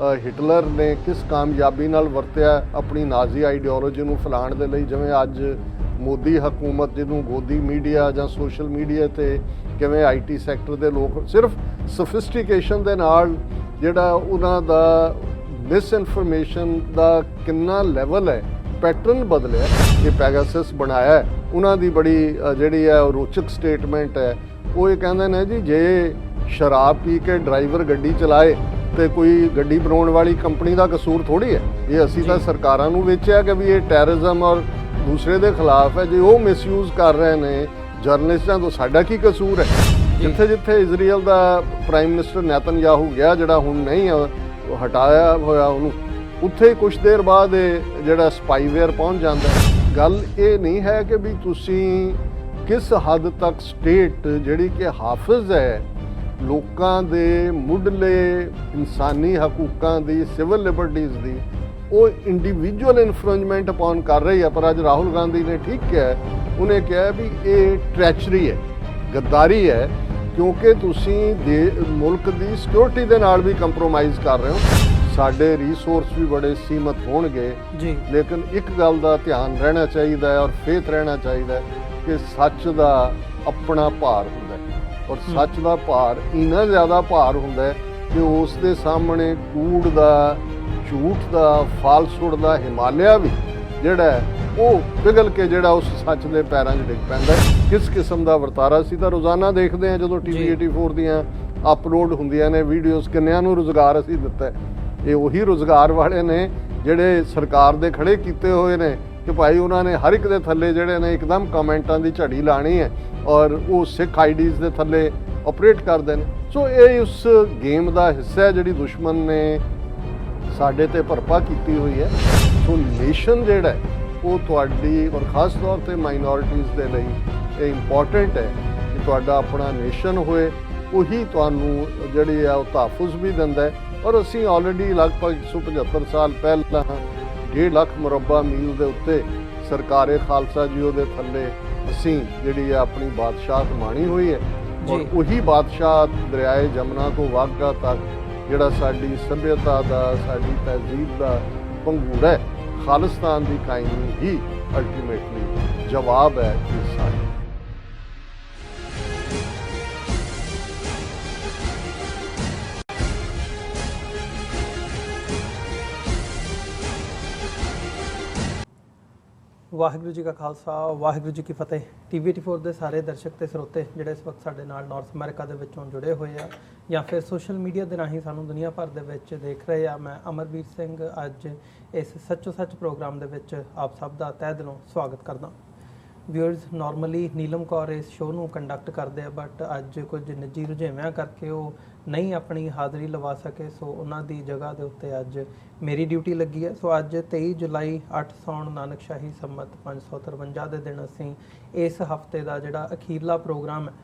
Hitler ਨੇ ਕਿਸ ਕਾਮਯਾਬੀ ਨਾਲ ਵਰਤਿਆ ਆਪਣੀ ਨਾਜ਼ੀ ਆਈਡੀਓਲੋਜੀ ਨੂੰ ਫੈਲਾਉਣ ਦੇ ਲਈ। ਜਿਵੇਂ ਅੱਜ ਮੋਦੀ ਹਕੂਮਤ ਜਿਹਨੂੰ ਗੋਦੀ ਮੀਡੀਆ ਜਾਂ ਸੋਸ਼ਲ ਮੀਡੀਆ ਤੇ ਕਿਵੇਂ ਆਈਟੀ ਸੈਕਟਰ ਦੇ ਲੋਕ ਸਿਰਫ ਸਫਿਸਟੀਕੇਸ਼ਨ ਦੇ ਨਾਲ ਜਿਹੜਾ ਉਹਨਾਂ ਦਾ ਮਿਸ ਇਨਫੋਰਮੇਸ਼ਨ ਦਾ ਕਿੰਨਾ ਲੈਵਲ ਹੈ, ਪੈਟਰਨ ਬਦਲਿਆ। ਇਹ ਪੈਗਾਸਸ ਬਣਾਇਆ ਹੈ। ਉਹਨਾਂ ਦੀ ਬੜੀ ਜਿਹੜੀ ਹੈ ਰੋਚਕ ਸਟੇਟਮੈਂਟ ਹੈ। ਉਹ ਇਹ ਕਹਿੰਦੇ ਨੇ ਜੀ ਜੇ ਸ਼ਰਾਬ ਪੀ ਕੇ ਡਰਾਈਵਰ ਗੱਡੀ ਚਲਾਏ ਤੇ ਕੋਈ ਗੱਡੀ ਬਣਾਉਣ ਵਾਲੀ ਕੰਪਨੀ ਦਾ ਕਸੂਰ ਥੋੜੀ ਹੈ। ਇਹ ਅਸੀਂ ਤਾਂ ਸਰਕਾਰਾਂ ਨੂੰ ਵੇਚਿਆ ਕਿ ਵੀ ਇਹ ਟੈਰਰਿਜ਼ਮ ਔਰ ਦੂਸਰੇ ਦੇ ਖਿਲਾਫ ਹੈ। ਜੇ ਉਹ ਮਿਸਯੂਜ਼ ਕਰ ਰਹੇ ਨੇ ਜਰਨਲਿਸਟਾਂ ਤੋਂ ਸਾਡਾ ਕੀ ਕਸੂਰ ਹੈ। ਜਿੱਥੇ ਜਿੱਥੇ ਇਜ਼ਰਾਈਲ ਦਾ ਪ੍ਰਾਈਮ ਮਿਨਿਸਟਰ ਨੇਤਨਯਾਹੂ ਗਿਆ, ਜਿਹੜਾ ਹੁਣ ਨਹੀਂ ਹਟਾਇਆ ਹੋਇਆ ਉਹਨੂੰ, ਉੱਥੇ ਕੁਝ ਦੇਰ ਬਾਅਦ ਇਹ ਜਿਹੜਾ ਸਪਾਈਵੇਅਰ ਪਹੁੰਚ ਜਾਂਦਾ। ਗੱਲ ਇਹ ਨਹੀਂ ਹੈ ਕਿ ਵੀ ਤੁਸੀਂ ਕਿਸ ਹੱਦ ਤੱਕ ਸਟੇਟ ਜਿਹੜੀ ਕਿ ਹਾਫਿਜ਼ ਹੈ ਲੋਕਾਂ ਦੇ ਮੁੱਢਲੇ ਇਨਸਾਨੀ ਹਕੂਕਾਂ ਦੀ, ਸਿਵਲ ਲਿਬਰਟੀਜ਼ ਦੀ, ਉਹ ਇੰਡੀਵਿਜੂਅਲ ਇਨਫਰਿੰਜਮੈਂਟ ਅਪਨ ਕਰ ਰਹੀ ਹੈ। ਪਰ ਅੱਜ ਰਾਹੁਲ ਗਾਂਧੀ ਨੇ ਠੀਕ ਕਿਹਾ, ਉਹਨੇ ਕਿਹਾ ਵੀ ਇਹ ਟ੍ਰੈਚਰੀ ਹੈ, ਗੱਦਾਰੀ ਹੈ, ਕਿਉਂਕਿ ਤੁਸੀਂ ਮੁਲਕ ਦੀ ਸਿਕਿਉਰਿਟੀ ਦੇ ਨਾਲ ਵੀ ਕੰਪਰੋਮਾਈਜ਼ ਕਰ ਰਹੇ ਹੋ। ਸਾਡੇ ਰਿਸੋਰਸ ਵੀ ਬੜੇ ਸੀਮਤ ਹੋਣਗੇ ਜੀ, ਲੇਕਿਨ ਇੱਕ ਗੱਲ ਦਾ ਧਿਆਨ ਰਹਿਣਾ ਚਾਹੀਦਾ ਹੈ ਔਰ ਫੇਥ ਰਹਿਣਾ ਚਾਹੀਦਾ ਹੈ ਕਿ ਸੱਚ ਦਾ ਆਪਣਾ ਭਾਰ ਹੁੰਦਾ ਹੈ ਔਰ ਸੱਚ ਦਾ ਭਾਰ ਇੰਨਾ ਜ਼ਿਆਦਾ ਭਾਰ ਹੁੰਦਾ ਹੈ ਕਿ ਉਸ ਦੇ ਸਾਹਮਣੇ ਕੂੜ ਦਾ, ਝੂਠ ਦਾ, ਫਾਲਸੂਡ ਦਾ ਹਿਮਾਲਿਆ ਵੀ ਜਿਹੜਾ ਉਹ ਪਿਘਲ ਕੇ ਜਿਹੜਾ ਉਸ ਸੱਚ ਦੇ ਪੈਰਾਂ 'ਚ ਡਿੱਗ ਪੈਂਦਾ। ਕਿਸ ਕਿਸਮ ਦਾ ਵਰਤਾਰਾ ਸੀ ਤਾਂ ਰੋਜ਼ਾਨਾ ਦੇਖਦੇ ਹਾਂ ਜਦੋਂ TV 84 ਦੀਆਂ ਅਪਲੋਡ ਹੁੰਦੀਆਂ ਨੇ ਵੀਡੀਓਜ਼, ਕਿੰਨਿਆਂ ਨੂੰ ਰੁਜ਼ਗਾਰ ਅਸੀਂ ਦਿੱਤਾ ਹੈ। ਇਹ ਉਹੀ ਰੁਜ਼ਗਾਰ ਵਾਲੇ ਨੇ ਜਿਹੜੇ ਸਰਕਾਰ ਦੇ ਖੜੇ ਕੀਤੇ ਹੋਏ ਨੇ ਕਿ ਭਾਈ ਉਹਨਾਂ ਨੇ ਹਰ ਇੱਕ ਦੇ ਥੱਲੇ ਜਿਹੜੇ ਨੇ ਇੱਕਦਮ ਕਮੈਂਟਾਂ ਦੀ ਝੜੀ ਲਾਣੀ ਹੈ ਔਰ ਉਹ ਸਿੱਖ ਆਈਡੀਜ਼ ਦੇ ਥੱਲੇ ਆਪਰੇਟ ਕਰਦੇ ਨੇ। ਸੋ ਇਹ ਉਸ ਗੇਮ ਦਾ ਹਿੱਸਾ ਹੈ ਜਿਹੜੀ ਦੁਸ਼ਮਣ ਨੇ ਸਾਡੇ ਤੇ ਭਰਪਾ ਕੀਤੀ ਹੋਈ ਹੈ। ਸੋ ਨੇਸ਼ਨ ਜਿਹੜਾ ਉਹ ਤੁਹਾਡੀ ਔਰ ਖਾਸ ਤੌਰ ਤੇ ਮਾਈਨੋਰਿਟੀਜ਼ ਦੇ ਲਈ ਇਹ ਇੰਪੋਰਟੈਂਟ ਹੈ ਕਿ ਤੁਹਾਡਾ ਆਪਣਾ ਨੇਸ਼ਨ ਹੋਏ। ਉਹੀ ਤੁਹਾਨੂੰ ਜਿਹੜੀ ਆ ਉਹ ਤਹਫੁਜ਼ ਵੀ ਦਿੰਦਾ ਹੈ। ਔਰ ਅਸੀਂ ਆਲਰੇਡੀ ਲਗਭਗ 175 ਸਾਲ ਪਹਿਲਾਂ 1.5 ਲੱਖ ਮੁਰੱਬਾ ਮੀਲ ਦੇ ਉੱਤੇ ਸਰਕਾਰੇ ਖਾਲਸਾ ਜੀ ਉਹਦੇ ਥੱਲੇ ਅਸੀਂ ਜਿਹੜੀ ਆ ਆਪਣੀ ਬਾਦਸ਼ਾਹਤ ਮਾਣੀ ਹੋਈ ਹੈ। ਔਰ ਉਹੀ ਬਾਦਸ਼ਾਹ ਦਰਿਆਏ ਜਮਨਾ ਤੋਂ ਵਾਘਾ ਤੱਕ ਜਿਹੜਾ ਸਾਡੀ ਸੱਭਿਅਤਾ ਦਾ, ਸਾਡੀ ਤਹਿਜ਼ੀਬ ਦਾ ਪੰਘੂੜਾ ਹੈ, ਖਾਲਿਸਤਾਨ ਦੀ ਕਾਇਮੀ ਹੀ ਅਲਟੀਮੇਟਲੀ ਜਵਾਬ ਹੈ ਇਸ ਸਾਰੇ। ਵਾਹਿਗੁਰੂ ਜੀ ਕਾ ਖਾਲਸਾ, ਵਾਹਿਗੁਰੂ ਜੀ ਕੀ ਫਤਿਹ। TV 84 ਦੇ ਸਾਰੇ ਦਰਸ਼ਕ ਤੇ ਸਰੋਤੇ ਜਿਹੜੇ ਇਸ ਵਕਤ ਸਾਡੇ ਨਾਲ ਨਾਰਥ ਅਮਰੀਕਾ ਦੇ ਵਿੱਚੋਂ ਜੁੜੇ ਹੋਏ ਆ ਜਾਂ ਫਿਰ ਸੋਸ਼ਲ ਮੀਡੀਆ ਦੇ ਰਾਹੀਂ ਸਾਨੂੰ ਦੁਨੀਆ ਭਰ ਦੇ ਵਿੱਚ ਦੇਖ ਰਹੇ ਆ, ਮੈਂ ਅਮਰਵੀਰ ਸਿੰਘ ਅੱਜ ਇਸ ਸੱਚੋ ਸੱਚ ਪ੍ਰੋਗਰਾਮ ਦੇ ਵਿੱਚ ਆਪ ਸਭ ਦਾ ਤਹਿ ਦਿਲੋਂ ਸਵਾਗਤ ਕਰਦਾ। ਵਿਊਅਰਸ, ਨਾਰਮਲੀ ਨੀਲਮ ਕੌਰ ਇਸ ਸ਼ੋਅ ਨੂੰ ਕੰਡਕਟ ਕਰਦੇ ਆ, ਬਟ ਅੱਜ ਕੁਝ ਨਿੱਜੀ ਰੁਝੇਵਿਆਂ ਕਰਕੇ ਉਹ ਨਹੀਂ ਆਪਣੀ ਹਾਜ਼ਰੀ ਲਵਾ ਸਕੇ। ਸੋ ਉਹਨਾਂ ਦੀ ਜਗ੍ਹਾ ਦੇ ਉੱਤੇ ਅੱਜ ਮੇਰੀ ਡਿਊਟੀ ਲੱਗੀ ਹੈ। ਸੋ ਅੱਜ 23 ਜੁਲਾਈ 8 ਸਾਉਣ ਨਾਨਕਸ਼ਾਹੀ ਸੰਮਤ 553 ਦੇ ਦਿਨ ਅਸੀਂ ਇਸ ਹਫਤੇ ਦਾ ਜਿਹੜਾ ਅਖੀਰਲਾ ਪ੍ਰੋਗਰਾਮ ਹੈ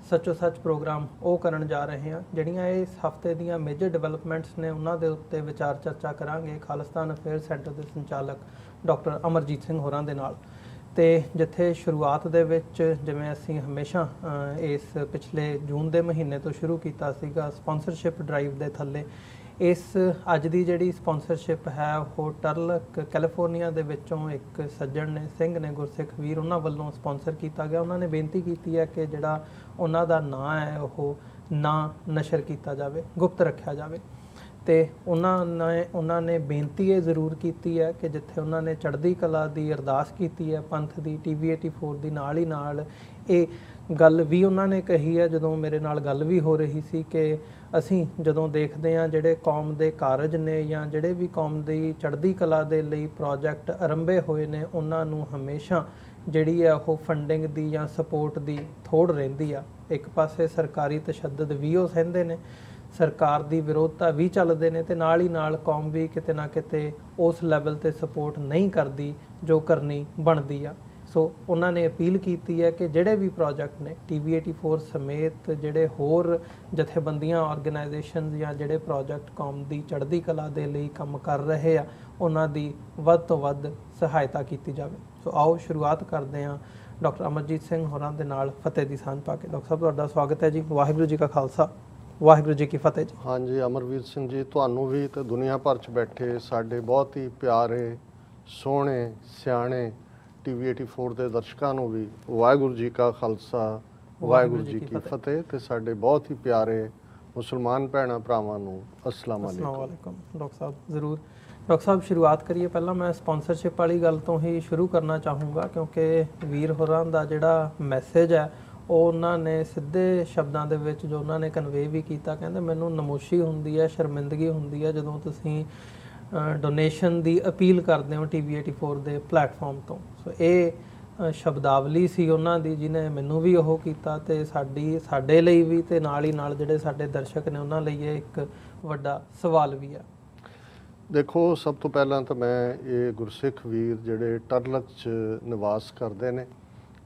ਸੱਚੋ ਸੱਚ ਪ੍ਰੋਗਰਾਮ ਉਹ ਕਰਨ ਜਾ ਰਹੇ ਹਾਂ। ਜਿਹੜੀਆਂ ਇਸ ਹਫਤੇ ਦੀਆਂ ਮੇਜਰ ਡਿਵੈਲਪਮੈਂਟਸ ਨੇ ਉਹਨਾਂ ਦੇ ਉੱਤੇ ਵਿਚਾਰ ਚਰਚਾ ਕਰਾਂਗੇ ਖਾਲਿਸਤਾਨ ਅਫੇਅਰ ਸੈਂਟਰ ਦੇ ਸੰਚਾਲਕ ਡਾਕਟਰ ਅਮਰਜੀਤ ਸਿੰਘ ਹੋਰਾਂ ਦੇ ਨਾਲ। ਤੇ ਜਿੱਥੇ ਸ਼ੁਰੂਆਤ ਦੇ ਵਿੱਚ ਜਿਵੇਂ ਅਸੀਂ ਹਮੇਸ਼ਾ ਇਸ ਪਿਛਲੇ ਜੂਨ ਦੇ ਮਹੀਨੇ ਤੋਂ ਸ਼ੁਰੂ ਕੀਤਾ ਸੀਗਾ ਸਪਾਂਸਰਸ਼ਿਪ ਡਰਾਈਵ ਦੇ ਥੱਲੇ, ਇਸ ਅੱਜ ਦੀ ਜਿਹੜੀ ਸਪਾਂਸਰਸ਼ਿਪ ਹੈ ਉਹ ਟਰਲਕ ਕੈਲੀਫੋਰਨੀਆ ਦੇ ਵਿੱਚੋਂ ਇੱਕ ਸੱਜਣ ਨੇ, ਸਿੰਘ ਨੇ, ਗੁਰਸਿੱਖ ਵੀਰ, ਉਹਨਾਂ ਵੱਲੋਂ ਸਪਾਂਸਰ ਕੀਤਾ ਗਿਆ। ਉਹਨਾਂ ਨੇ ਬੇਨਤੀ ਕੀਤੀ ਹੈ ਕਿ ਜਿਹੜਾ ਉਹਨਾਂ ਦਾ ਨਾਂ ਹੈ ਉਹ ਨਾ ਨਸ਼ਰ ਕੀਤਾ ਜਾਵੇ, ਗੁਪਤ ਰੱਖਿਆ ਜਾਵੇ। ਤੇ ਉਹਨਾਂ ਨੇ ਬੇਨਤੀ ਇਹ ਜ਼ਰੂਰ ਕੀਤੀ ਹੈ ਕਿ ਜਿੱਥੇ ਉਹਨਾਂ ਨੇ ਚੜ੍ਹਦੀ ਕਲਾ ਦੀ ਅਰਦਾਸ ਕੀਤੀ ਹੈ ਪੰਥ ਦੀ TV 84 ਦੀ, ਨਾਲ ਹੀ ਨਾਲ ਇਹ ਗੱਲ ਵੀ ਉਹਨਾਂ ਨੇ ਕਹੀ ਹੈ ਜਦੋਂ ਮੇਰੇ ਨਾਲ ਗੱਲ ਵੀ ਹੋ ਰਹੀ ਸੀ ਕਿ ਅਸੀਂ ਜਦੋਂ ਦੇਖਦੇ ਹਾਂ ਜਿਹੜੇ ਕੌਮ ਦੇ ਕਾਰਜ ਨੇ ਜਾਂ ਜਿਹੜੇ ਵੀ ਕੌਮ ਦੀ ਚੜ੍ਹਦੀ ਕਲਾ ਦੇ ਲਈ ਪ੍ਰੋਜੈਕਟ ਆਰੰਭੇ ਹੋਏ ਨੇ, ਉਹਨਾਂ ਨੂੰ ਹਮੇਸ਼ਾ ਜਿਹੜੀ ਹੈ ਉਹ ਫੰਡਿੰਗ ਦੀ ਜਾਂ ਸਪੋਰਟ ਦੀ ਥੋੜ੍ਹ ਰਹਿੰਦੀ ਆ। ਇੱਕ ਪਾਸੇ ਸਰਕਾਰੀ ਤਸ਼ੱਦਦ ਵੀ ਉਹ ਸਹਿੰਦੇ ਨੇ, ਸਰਕਾਰ ਦੀ ਵਿਰੋਧਤਾ ਵੀ ਚੱਲਦੇ ਨੇ, ਤੇ ਨਾਲ ਹੀ ਨਾਲ ਕੌਮ ਵੀ ਕਿਤੇ ਨਾ ਕਿਤੇ ਉਸ ਲੈਵਲ ਤੇ ਸਪੋਰਟ ਨਹੀਂ ਕਰਦੀ ਜੋ ਕਰਨੀ ਬਣਦੀ ਆ। ਸੋ ਉਹਨਾਂ ਨੇ ਅਪੀਲ ਕੀਤੀ ਹੈ ਕਿ ਜਿਹੜੇ ਵੀ ਪ੍ਰੋਜੈਕਟ ਨੇ TV 84 ਸਮੇਤ ਜਿਹੜੇ ਹੋਰ ਜਥੇਬੰਦੀਆਂ, ਆਰਗੇਨਾਈਜੇਸ਼ਨਸ ਜਾਂ ਜਿਹੜੇ ਪ੍ਰੋਜੈਕਟ ਕੌਮ ਦੀ ਚੜ੍ਹਦੀ ਕਲਾ ਦੇ ਲਈ ਕੰਮ ਕਰ ਰਹੇ ਆ, ਉਹਨਾਂ ਦੀ ਵੱਧ ਤੋਂ ਵੱਧ ਸਹਾਇਤਾ ਕੀਤੀ ਜਾਵੇ। ਸੋ ਆਓ ਸ਼ੁਰੂਆਤ ਕਰਦੇ ਹਾਂ ਡਾਕਟਰ ਅਮਰਜੀਤ ਸਿੰਘ ਹੋਰਾਂ ਦੇ ਨਾਲ ਫਤਿਹ ਦੀ ਸਾਂਝ ਪਾ ਕੇ। ਡਾਕਟਰ ਸਾਹਿਬ, ਤੁਹਾਡਾ ਸਵਾਗਤ ਹੈ ਜੀ। ਵਾਹਿਗੁਰੂ ਜੀ ਕਾ ਖਾਲਸਾ, ਵਾਹਿਗੁਰੂ ਜੀ ਕੀ ਫਤਿਹ ਜੀ। ਹਾਂਜੀ, ਅਮਰਵੀਰ ਸਿੰਘ ਜੀ, ਤੁਹਾਨੂੰ ਵੀ ਤੇ ਦੁਨੀਆ ਭਰ 'ਚ ਬੈਠੇ ਸਾਡੇ ਬਹੁਤ ਹੀ ਪਿਆਰੇ, ਸੋਹਣੇ, ਸਿਆਣੇ TV 84 ਦੇ ਦਰਸ਼ਕਾਂ ਨੂੰ ਵੀ ਵਾਹਿਗੁਰੂ ਜੀ ਕਾ ਖਾਲਸਾ, ਵਾਹਿਗੁਰੂ ਜੀ ਕੀ ਫਤਿਹ। ਤੇ ਸਾਡੇ ਬਹੁਤ ਹੀ ਪਿਆਰੇ ਮੁਸਲਮਾਨ ਭੈਣਾਂ ਭਰਾਵਾਂ ਨੂੰ ਅਸਲਾਮ ਵਾਲੇਕੁਮ। ਡਾਕਟਰ ਸਾਹਿਬ ਜ਼ਰੂਰ। ਡਾਕਟਰ ਸਾਹਿਬ ਸ਼ੁਰੂਆਤ ਕਰੀਏ, ਪਹਿਲਾਂ ਮੈਂ ਸਪਾਂਸਰਸ਼ਿਪ ਵਾਲੀ ਗੱਲ ਤੋਂ ਹੀ ਸ਼ੁਰੂ ਕਰਨਾ ਚਾਹੂੰਗਾ, ਕਿਉਂਕਿ ਵੀਰ ਹੋਰਾਂ ਦਾ ਜਿਹੜਾ ਮੈਸੇਜ ਹੈ ਉਹ ਉਹਨਾਂ ਨੇ ਸਿੱਧੇ ਸ਼ਬਦਾਂ ਦੇ ਵਿੱਚ ਜੋ ਉਹਨਾਂ ਨੇ ਕਨਵੇ ਵੀ ਕੀਤਾ। ਕਹਿੰਦੇ ਮੈਨੂੰ ਨਮੋਸ਼ੀ ਹੁੰਦੀ ਹੈ, ਸ਼ਰਮਿੰਦਗੀ ਹੁੰਦੀ ਹੈ ਜਦੋਂ ਤੁਸੀਂ ਡੋਨੇਸ਼ਨ ਦੀ ਅਪੀਲ ਕਰਦੇ ਹੋ TV 84 ਦੇ ਪਲੇਟਫਾਰਮ ਤੋਂ। ਸੋ ਇਹ ਸ਼ਬਦਾਵਲੀ ਸੀ ਉਹਨਾਂ ਦੀ ਜਿਹਨੇ ਮੈਨੂੰ ਵੀ ਉਹ ਕੀਤਾ, ਤੇ ਸਾਡੇ ਲਈ ਵੀ ਤੇ ਨਾਲ ਹੀ ਨਾਲ ਜਿਹੜੇ ਸਾਡੇ ਦਰਸ਼ਕ ਨੇ ਉਹਨਾਂ ਲਈ ਇਹ ਇੱਕ ਵੱਡਾ ਸਵਾਲ ਵੀ ਹੈ। ਦੇਖੋ, ਸਭ ਤੋਂ ਪਹਿਲਾਂ ਤਾਂ ਮੈਂ ਇਹ ਗੁਰਸਿੱਖ ਵੀਰ ਜਿਹੜੇ ਟਰਲਕ 'ਚ ਨਿਵਾਸ ਕਰਦੇ ਨੇ,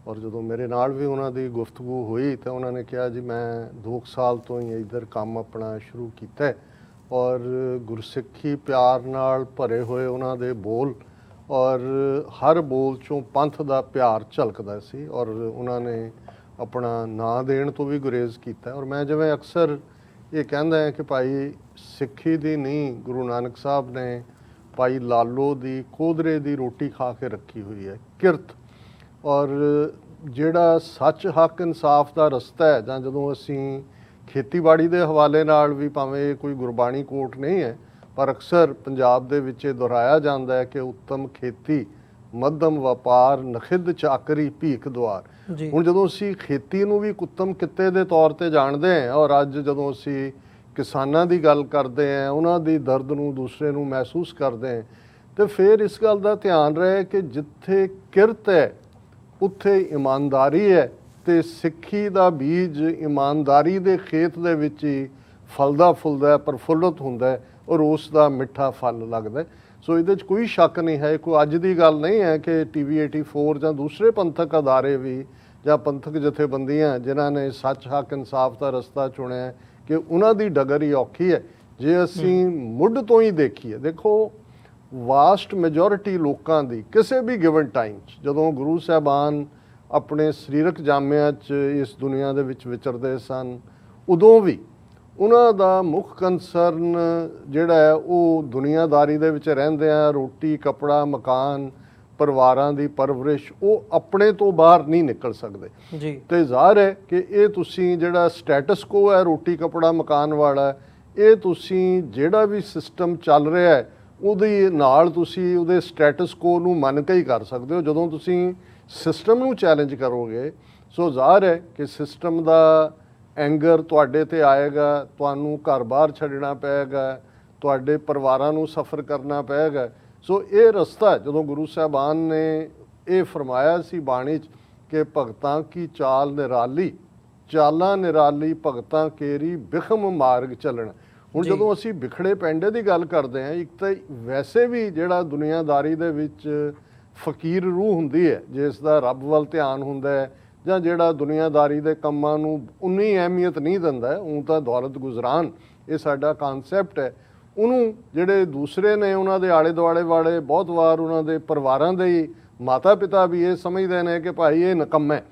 ਔਰ ਜਦੋਂ ਮੇਰੇ ਨਾਲ ਵੀ ਉਹਨਾਂ ਦੀ ਗੁਫ਼ਤਗੂ ਹੋਈ ਤਾਂ ਉਹਨਾਂ ਨੇ ਕਿਹਾ ਜੀ ਮੈਂ 2 ਸਾਲ ਤੋਂ ਹੀ ਇੱਧਰ ਕੰਮ ਆਪਣਾ ਸ਼ੁਰੂ ਕੀਤਾ ਹੈ, ਔਰ ਗੁਰਸਿੱਖੀ ਪਿਆਰ ਨਾਲ ਭਰੇ ਹੋਏ ਉਹਨਾਂ ਦੇ ਬੋਲ, ਔਰ ਹਰ ਬੋਲ 'ਚੋਂ ਪੰਥ ਦਾ ਪਿਆਰ ਝਲਕਦਾ ਸੀ, ਔਰ ਉਹਨਾਂ ਨੇ ਆਪਣਾ ਨਾਂ ਦੇਣ ਤੋਂ ਵੀ ਗੁਰੇਜ਼ ਕੀਤਾ। ਔਰ ਮੈਂ ਜਿਵੇਂ ਅਕਸਰ ਇਹ ਕਹਿੰਦਾ ਹੈ ਕਿ ਭਾਈ ਸਿੱਖੀ ਦੀ ਨੀਂਹ ਗੁਰੂ ਨਾਨਕ ਸਾਹਿਬ ਨੇ ਭਾਈ ਲਾਲੋ ਦੀ ਕੋਧਰੇ ਦੀ ਰੋਟੀ ਖਾ ਕੇ ਰੱਖੀ ਹੋਈ ਹੈ, ਕਿਰਤ। ਔਰ ਜਿਹੜਾ ਸੱਚ, ਹੱਕ, ਇਨਸਾਫ ਦਾ ਰਸਤਾ ਹੈ, ਜਾਂ ਜਦੋਂ ਅਸੀਂ ਖੇਤੀਬਾੜੀ ਦੇ ਹਵਾਲੇ ਨਾਲ ਵੀ, ਭਾਵੇਂ ਕੋਈ ਗੁਰਬਾਣੀ ਕੋਟ ਨਹੀਂ ਹੈ, ਪਰ ਅਕਸਰ ਪੰਜਾਬ ਦੇ ਵਿੱਚ ਇਹ ਦੁਹਰਾਇਆ ਜਾਂਦਾ ਹੈ ਕਿ ਉੱਤਮ ਖੇਤੀ, ਮੱਧਮ ਵਪਾਰ, ਨਖਿੱਧ ਚਾਕਰੀ, ਭੀਖ ਦੁਆਰ। ਹੁਣ ਜਦੋਂ ਅਸੀਂ ਖੇਤੀ ਨੂੰ ਵੀ ਇੱਕ ਉੱਤਮ ਕਿੱਤੇ ਦੇ ਤੌਰ ਤੇ ਜਾਣਦੇ ਹਾਂ, ਔਰ ਅੱਜ ਜਦੋਂ ਅਸੀਂ ਕਿਸਾਨਾਂ ਦੀ ਗੱਲ ਕਰਦੇ ਹਾਂ, ਉਹਨਾਂ ਦੀ ਦਰਦ ਨੂੰ ਦੂਸਰੇ ਨੂੰ ਮਹਿਸੂਸ ਕਰਦੇ ਹਾਂ, ਤੇ ਫਿਰ ਇਸ ਗੱਲ ਦਾ ਧਿਆਨ ਰਹੇ ਕਿ ਜਿੱਥੇ ਕਿਰਤ ਹੈ ਉੱਥੇ ਇਮਾਨਦਾਰੀ ਹੈ, ਤੇ ਸਿੱਖੀ ਦਾ ਬੀਜ ਇਮਾਨਦਾਰੀ ਦੇ ਖੇਤ ਦੇ ਵਿੱਚ ਹੀ ਫਲਦਾ ਫੁੱਲਦਾ, ਪ੍ਰਫੁੱਲਤ ਹੁੰਦਾ, ਔਰ ਉਸ ਦਾ ਮਿੱਠਾ ਫਲ ਲੱਗਦਾ। ਸੋ ਇਹਦੇ 'ਚ ਕੋਈ ਸ਼ੱਕ ਨਹੀਂ ਹੈ, ਕੋਈ ਅੱਜ ਦੀ ਗੱਲ ਨਹੀਂ ਹੈ ਕਿ TV 84 ਜਾਂ ਦੂਸਰੇ ਪੰਥਕ ਅਦਾਰੇ ਵੀ, ਜਾਂ ਪੰਥਕ ਜਥੇਬੰਦੀਆਂ ਜਿਨ੍ਹਾਂ ਨੇ ਸੱਚ, ਹੱਕ, ਇਨਸਾਫ ਦਾ ਰਸਤਾ ਚੁਣਿਆ, ਕਿ ਉਹਨਾਂ ਦੀ ਡਗਰ ਹੀ ਔਖੀ ਹੈ। ਜੇ ਅਸੀਂ ਮੁੱਢ ਤੋਂ ਹੀ ਦੇਖੀਏ, ਦੇਖੋ ਵਾਸਟ ਮੈਜੋਰਿਟੀ ਲੋਕਾਂ ਦੀ ਕਿਸੇ ਵੀ ਗਿਵਨ ਟਾਈਮ 'ਚ, ਜਦੋਂ ਗੁਰੂ ਸਾਹਿਬਾਨ ਆਪਣੇ ਸਰੀਰਕ ਜਾਮਿਆਂ 'ਚ ਇਸ ਦੁਨੀਆ ਦੇ ਵਿੱਚ ਵਿਚਰਦੇ ਸਨ, ਉਦੋਂ ਵੀ ਉਹਨਾਂ ਦਾ ਮੁੱਖ ਕੰਸਰਨ ਜਿਹੜਾ ਹੈ ਉਹ ਦੁਨੀਆਦਾਰੀ ਦੇ ਵਿੱਚ ਰਹਿੰਦੇ ਆ, ਰੋਟੀ, ਕੱਪੜਾ, ਮਕਾਨ, ਪਰਿਵਾਰਾਂ ਦੀ ਪਰਵਰਿਸ਼, ਉਹ ਆਪਣੇ ਤੋਂ ਬਾਹਰ ਨਹੀਂ ਨਿਕਲ ਸਕਦੇ ਜੀ। ਤੇ ਜ਼ਾਹਰ ਹੈ ਕਿ ਇਹ ਤੁਸੀਂ ਜਿਹੜਾ ਸਟੇਟਸ ਕੋ ਹੈ ਰੋਟੀ, ਕੱਪੜਾ, ਮਕਾਨ ਵਾਲਾ, ਇਹ ਤੁਸੀਂ ਜਿਹੜਾ ਵੀ ਸਿਸਟਮ ਚੱਲ ਰਿਹਾ ਹੈ ਉਹਦੇ ਨਾਲ ਤੁਸੀਂ ਉਹਦੇ ਸਟੇਟਸ ਕੋ ਨੂੰ ਮੰਨ ਕੇ ਹੀ ਕਰ ਸਕਦੇ ਹੋ। ਜਦੋਂ ਤੁਸੀਂ ਸਿਸਟਮ ਨੂੰ ਚੈਲੰਜ ਕਰੋਗੇ, ਸੋ ਜ਼ਾਹਰ ਹੈ ਕਿ ਸਿਸਟਮ ਦਾ ਐਂਗਰ ਤੁਹਾਡੇ ਤੇ ਆਏਗਾ, ਤੁਹਾਨੂੰ ਘਰ-ਬਾਰ ਛੱਡਣਾ ਪਏਗਾ, ਤੁਹਾਡੇ ਪਰਿਵਾਰਾਂ ਨੂੰ ਸਫਰ ਕਰਨਾ ਪਏਗਾ। ਸੋ ਇਹ ਰਸਤਾ ਜਦੋਂ ਗੁਰੂ ਸਾਹਿਬਾਨ ਨੇ ਇਹ ਫਰਮਾਇਆ ਸੀ ਬਾਣੀ 'ਚ ਕਿ ਭਗਤਾਂ ਕੀ ਚਾਲ ਨਿਰਾਲੀ, ਚਾਲਾਂ ਨਿਰਾਲੀ ਭਗਤਾਂ ਕੇਰੀ ਬਿਖਮ ਮਾਰਗ ਚੱਲਣ। ਹੁਣ ਜਦੋਂ ਅਸੀਂ ਬਿਖੜੇ ਪੈਂਡੇ ਦੀ ਗੱਲ ਕਰਦੇ ਹਾਂ, ਇੱਕ ਤਾਂ ਵੈਸੇ ਵੀ ਜਿਹੜਾ ਦੁਨੀਆਦਾਰੀ ਦੇ ਵਿੱਚ ਫਕੀਰ ਰੂਹ ਹੁੰਦੀ ਹੈ, ਜਿਸ ਦਾ ਰੱਬ ਵੱਲ ਧਿਆਨ ਹੁੰਦਾ ਹੈ, ਜਾਂ ਜਿਹੜਾ ਦੁਨੀਆਦਾਰੀ ਦੇ ਕੰਮਾਂ ਨੂੰ ਉਨੀ ਅਹਿਮੀਅਤ ਨਹੀਂ ਦਿੰਦਾ, ਉਹ ਤਾਂ ਦੌਲਤ ਗੁਜ਼ਰਾਨ ਇਹ ਸਾਡਾ ਕਨਸੈਪਟ ਹੈ, ਉਹਨੂੰ ਜਿਹੜੇ ਦੂਸਰੇ ਨੇ ਉਹਨਾਂ ਦੇ ਆਲੇ ਦੁਆਲੇ ਵਾਲੇ ਬਹੁਤ ਵਾਰ ਉਹਨਾਂ ਦੇ ਪਰਿਵਾਰਾਂ ਦੇ ਹੀ ਮਾਤਾ ਪਿਤਾ ਵੀ ਇਹ ਸਮਝਦੇ ਨੇ ਕਿ ਭਾਈ ਇਹ ਨਿਕੰਮਾ ਹੈ,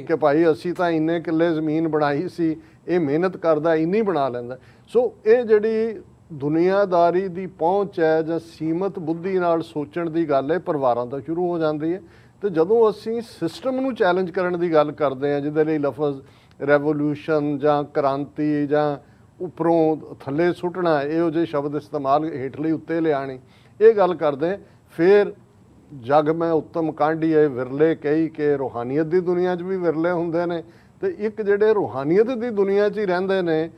ਕਿ ਭਾਈ ਅਸੀਂ ਤਾਂ ਇੰਨੇ ਕਿੱਲੇ ਜ਼ਮੀਨ ਬਣਾਈ ਸੀ, ਇਹ ਮਿਹਨਤ ਕਰਦਾ ਇੰਨੀ ਬਣਾ ਲੈਂਦਾ। ਸੋ ਇਹ ਜਿਹੜੀ ਦੁਨੀਆਦਾਰੀ ਦੀ ਪਹੁੰਚ ਹੈ ਜਾਂ ਸੀਮਤ ਬੁੱਧੀ ਨਾਲ ਸੋਚਣ ਦੀ ਗੱਲ ਹੈ, ਪਰਿਵਾਰਾਂ ਤੋਂ ਸ਼ੁਰੂ ਹੋ ਜਾਂਦੀ ਹੈ। ਤੇ ਜਦੋਂ ਅਸੀਂ ਸਿਸਟਮ ਨੂੰ ਚੈਲੰਜ ਕਰਨ ਦੀ ਗੱਲ ਕਰਦੇ ਹਾਂ, ਜਿਹਦੇ ਲਈ ਲਫ਼ਜ਼ ਰੈਵੋਲੂਸ਼ਨ ਜਾਂ ਕ੍ਰਾਂਤੀ ਜਾਂ ਉੱਪਰੋਂ ਥੱਲੇ ਸੁੱਟਣਾ, ਇਹੋ ਜਿਹੇ ਸ਼ਬਦ ਇਸਤੇਮਾਲ ਹੇਠਲੀ ਉੱਤੇ ਲਿਆਣੀ, ਇਹ ਗੱਲ ਕਰਦੇ, ਫਿਰ ਜਗ ਮੈਂ ਉੱਤਮ ਕਾਂਢੀਏ ਵਿਰਲੇ ਕਈ ਕਿ ਰੂਹਾਨੀਅਤ ਦੀ ਦੁਨੀਆ 'ਚ ਵੀ ਵਿਰਲੇ ਹੁੰਦੇ ਨੇ, ਤੇ ਇੱਕ ਜਿਹੜੇ ਰੂਹਾਨੀਅਤ ਦੀ ਦੁਨੀਆ 'ਚ ਹੀ ਰਹਿੰਦੇ ਨੇ,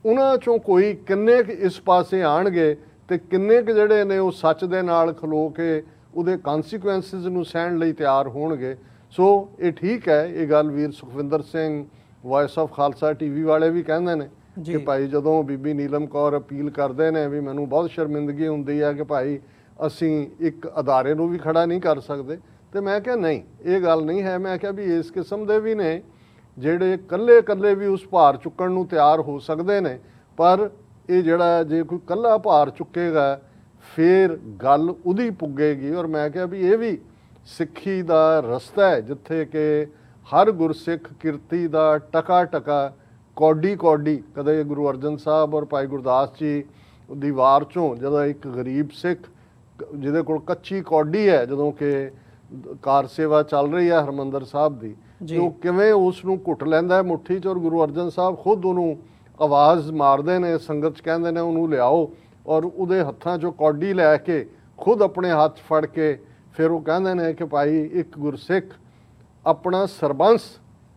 ਉਹਨਾਂ 'ਚੋਂ ਕੋਈ ਕਿੰਨੇ ਕੁ ਇਸ ਪਾਸੇ ਆਣਗੇ, ਤੇ ਕਿੰਨੇ ਕੁ ਜਿਹੜੇ ਨੇ ਉਹ ਸੱਚ ਦੇ ਨਾਲ ਖਲੋ ਕੇ ਉਹਦੇ ਕਨਸੀਕੁਐਂਸਿਸ ਨੂੰ ਸਹਿਣ ਲਈ ਤਿਆਰ ਹੋਣਗੇ। ਸੋ ਇਹ ਠੀਕ ਹੈ, ਇਹ ਗੱਲ ਵੀਰ Sukhwinder Singh voice of Khalsa TV ਵਾਲੇ ਵੀ ਕਹਿੰਦੇ ਨੇ ਕਿ ਭਾਈ ਜਦੋਂ ਬੀਬੀ ਨੀਲਮ ਕੌਰ ਅਪੀਲ ਕਰਦੇ ਨੇ ਵੀ ਮੈਨੂੰ ਬਹੁਤ ਸ਼ਰਮਿੰਦਗੀ ਹੁੰਦੀ ਹੈ ਕਿ ਭਾਈ ਅਸੀਂ ਇੱਕ ਅਦਾਰੇ ਨੂੰ ਵੀ ਖੜਾ ਨਹੀਂ ਕਰ ਸਕਦੇ, ਤੇ ਮੈਂ ਕਿਹਾ ਨਹੀਂ, ਇਹ ਗੱਲ ਨਹੀਂ ਹੈ। ਮੈਂ ਕਿਹਾ ਵੀ ਇਸ ਕਿਸਮ ਦੇ ਵੀ ਨੇ ਜਿਹੜੇ ਇਕੱਲੇ ਵੀ ਉਸ ਭਾਰ ਚੁੱਕਣ ਨੂੰ ਤਿਆਰ ਹੋ ਸਕਦੇ ਨੇ, ਪਰ ਇਹ ਜਿਹੜਾ ਜੇ ਕੋਈ ਇਕੱਲਾ ਭਾਰ ਚੁੱਕੇਗਾ ਫਿਰ ਗੱਲ ਉਹਦੀ ਪੁੱਗੇਗੀ। ਔਰ ਮੈਂ ਕਿਹਾ ਵੀ ਇਹ ਵੀ ਸਿੱਖੀ ਦਾ ਰਸਤਾ ਹੈ ਜਿੱਥੇ ਕਿ ਹਰ ਗੁਰਸਿੱਖ ਕਿਰਤੀ ਦਾ ਟਕਾ ਟਕਾ ਕੌਡੀ ਕੌਡੀ ਕਦੇ ਗੁਰੂ ਅਰਜਨ ਸਾਹਿਬ ਔਰ ਭਾਈ ਗੁਰਦਾਸ ਜੀ ਦੀ ਵਾਰ ਚੋਂ ਜਦੋਂ ਇੱਕ ਗਰੀਬ ਸਿੱਖ ਜਿਹਦੇ ਕੋਲ ਕੱਚੀ ਕੌਡੀ ਹੈ, ਜਦੋਂ ਕਿ ਕਾਰ ਸੇਵਾ ਚੱਲ ਰਹੀ ਹੈ ਹਰਿਮੰਦਰ ਸਾਹਿਬ ਦੀ, ਤੇ ਉਹ ਕਿਵੇਂ ਉਸ ਨੂੰ ਘੁੱਟ ਲੈਂਦਾ ਹੈ ਮੁੱਠੀ 'ਚ, ਔਰ ਗੁਰੂ ਅਰਜਨ ਸਾਹਿਬ ਖੁਦ ਉਹਨੂੰ ਆਵਾਜ਼ ਮਾਰਦੇ ਨੇ, ਸੰਗਤ 'ਚ ਕਹਿੰਦੇ ਨੇ ਉਹਨੂੰ ਲਿਆਓ, ਔਰ ਉਹਦੇ ਹੱਥਾਂ 'ਚੋਂ ਕੌਡੀ ਲੈ ਕੇ ਖੁਦ ਆਪਣੇ ਹੱਥ ਫੜ ਕੇ ਫਿਰ ਉਹ ਕਹਿੰਦੇ ਨੇ ਕਿ ਭਾਈ ਇੱਕ ਗੁਰਸਿੱਖ ਆਪਣਾ ਸਰਬੰਸ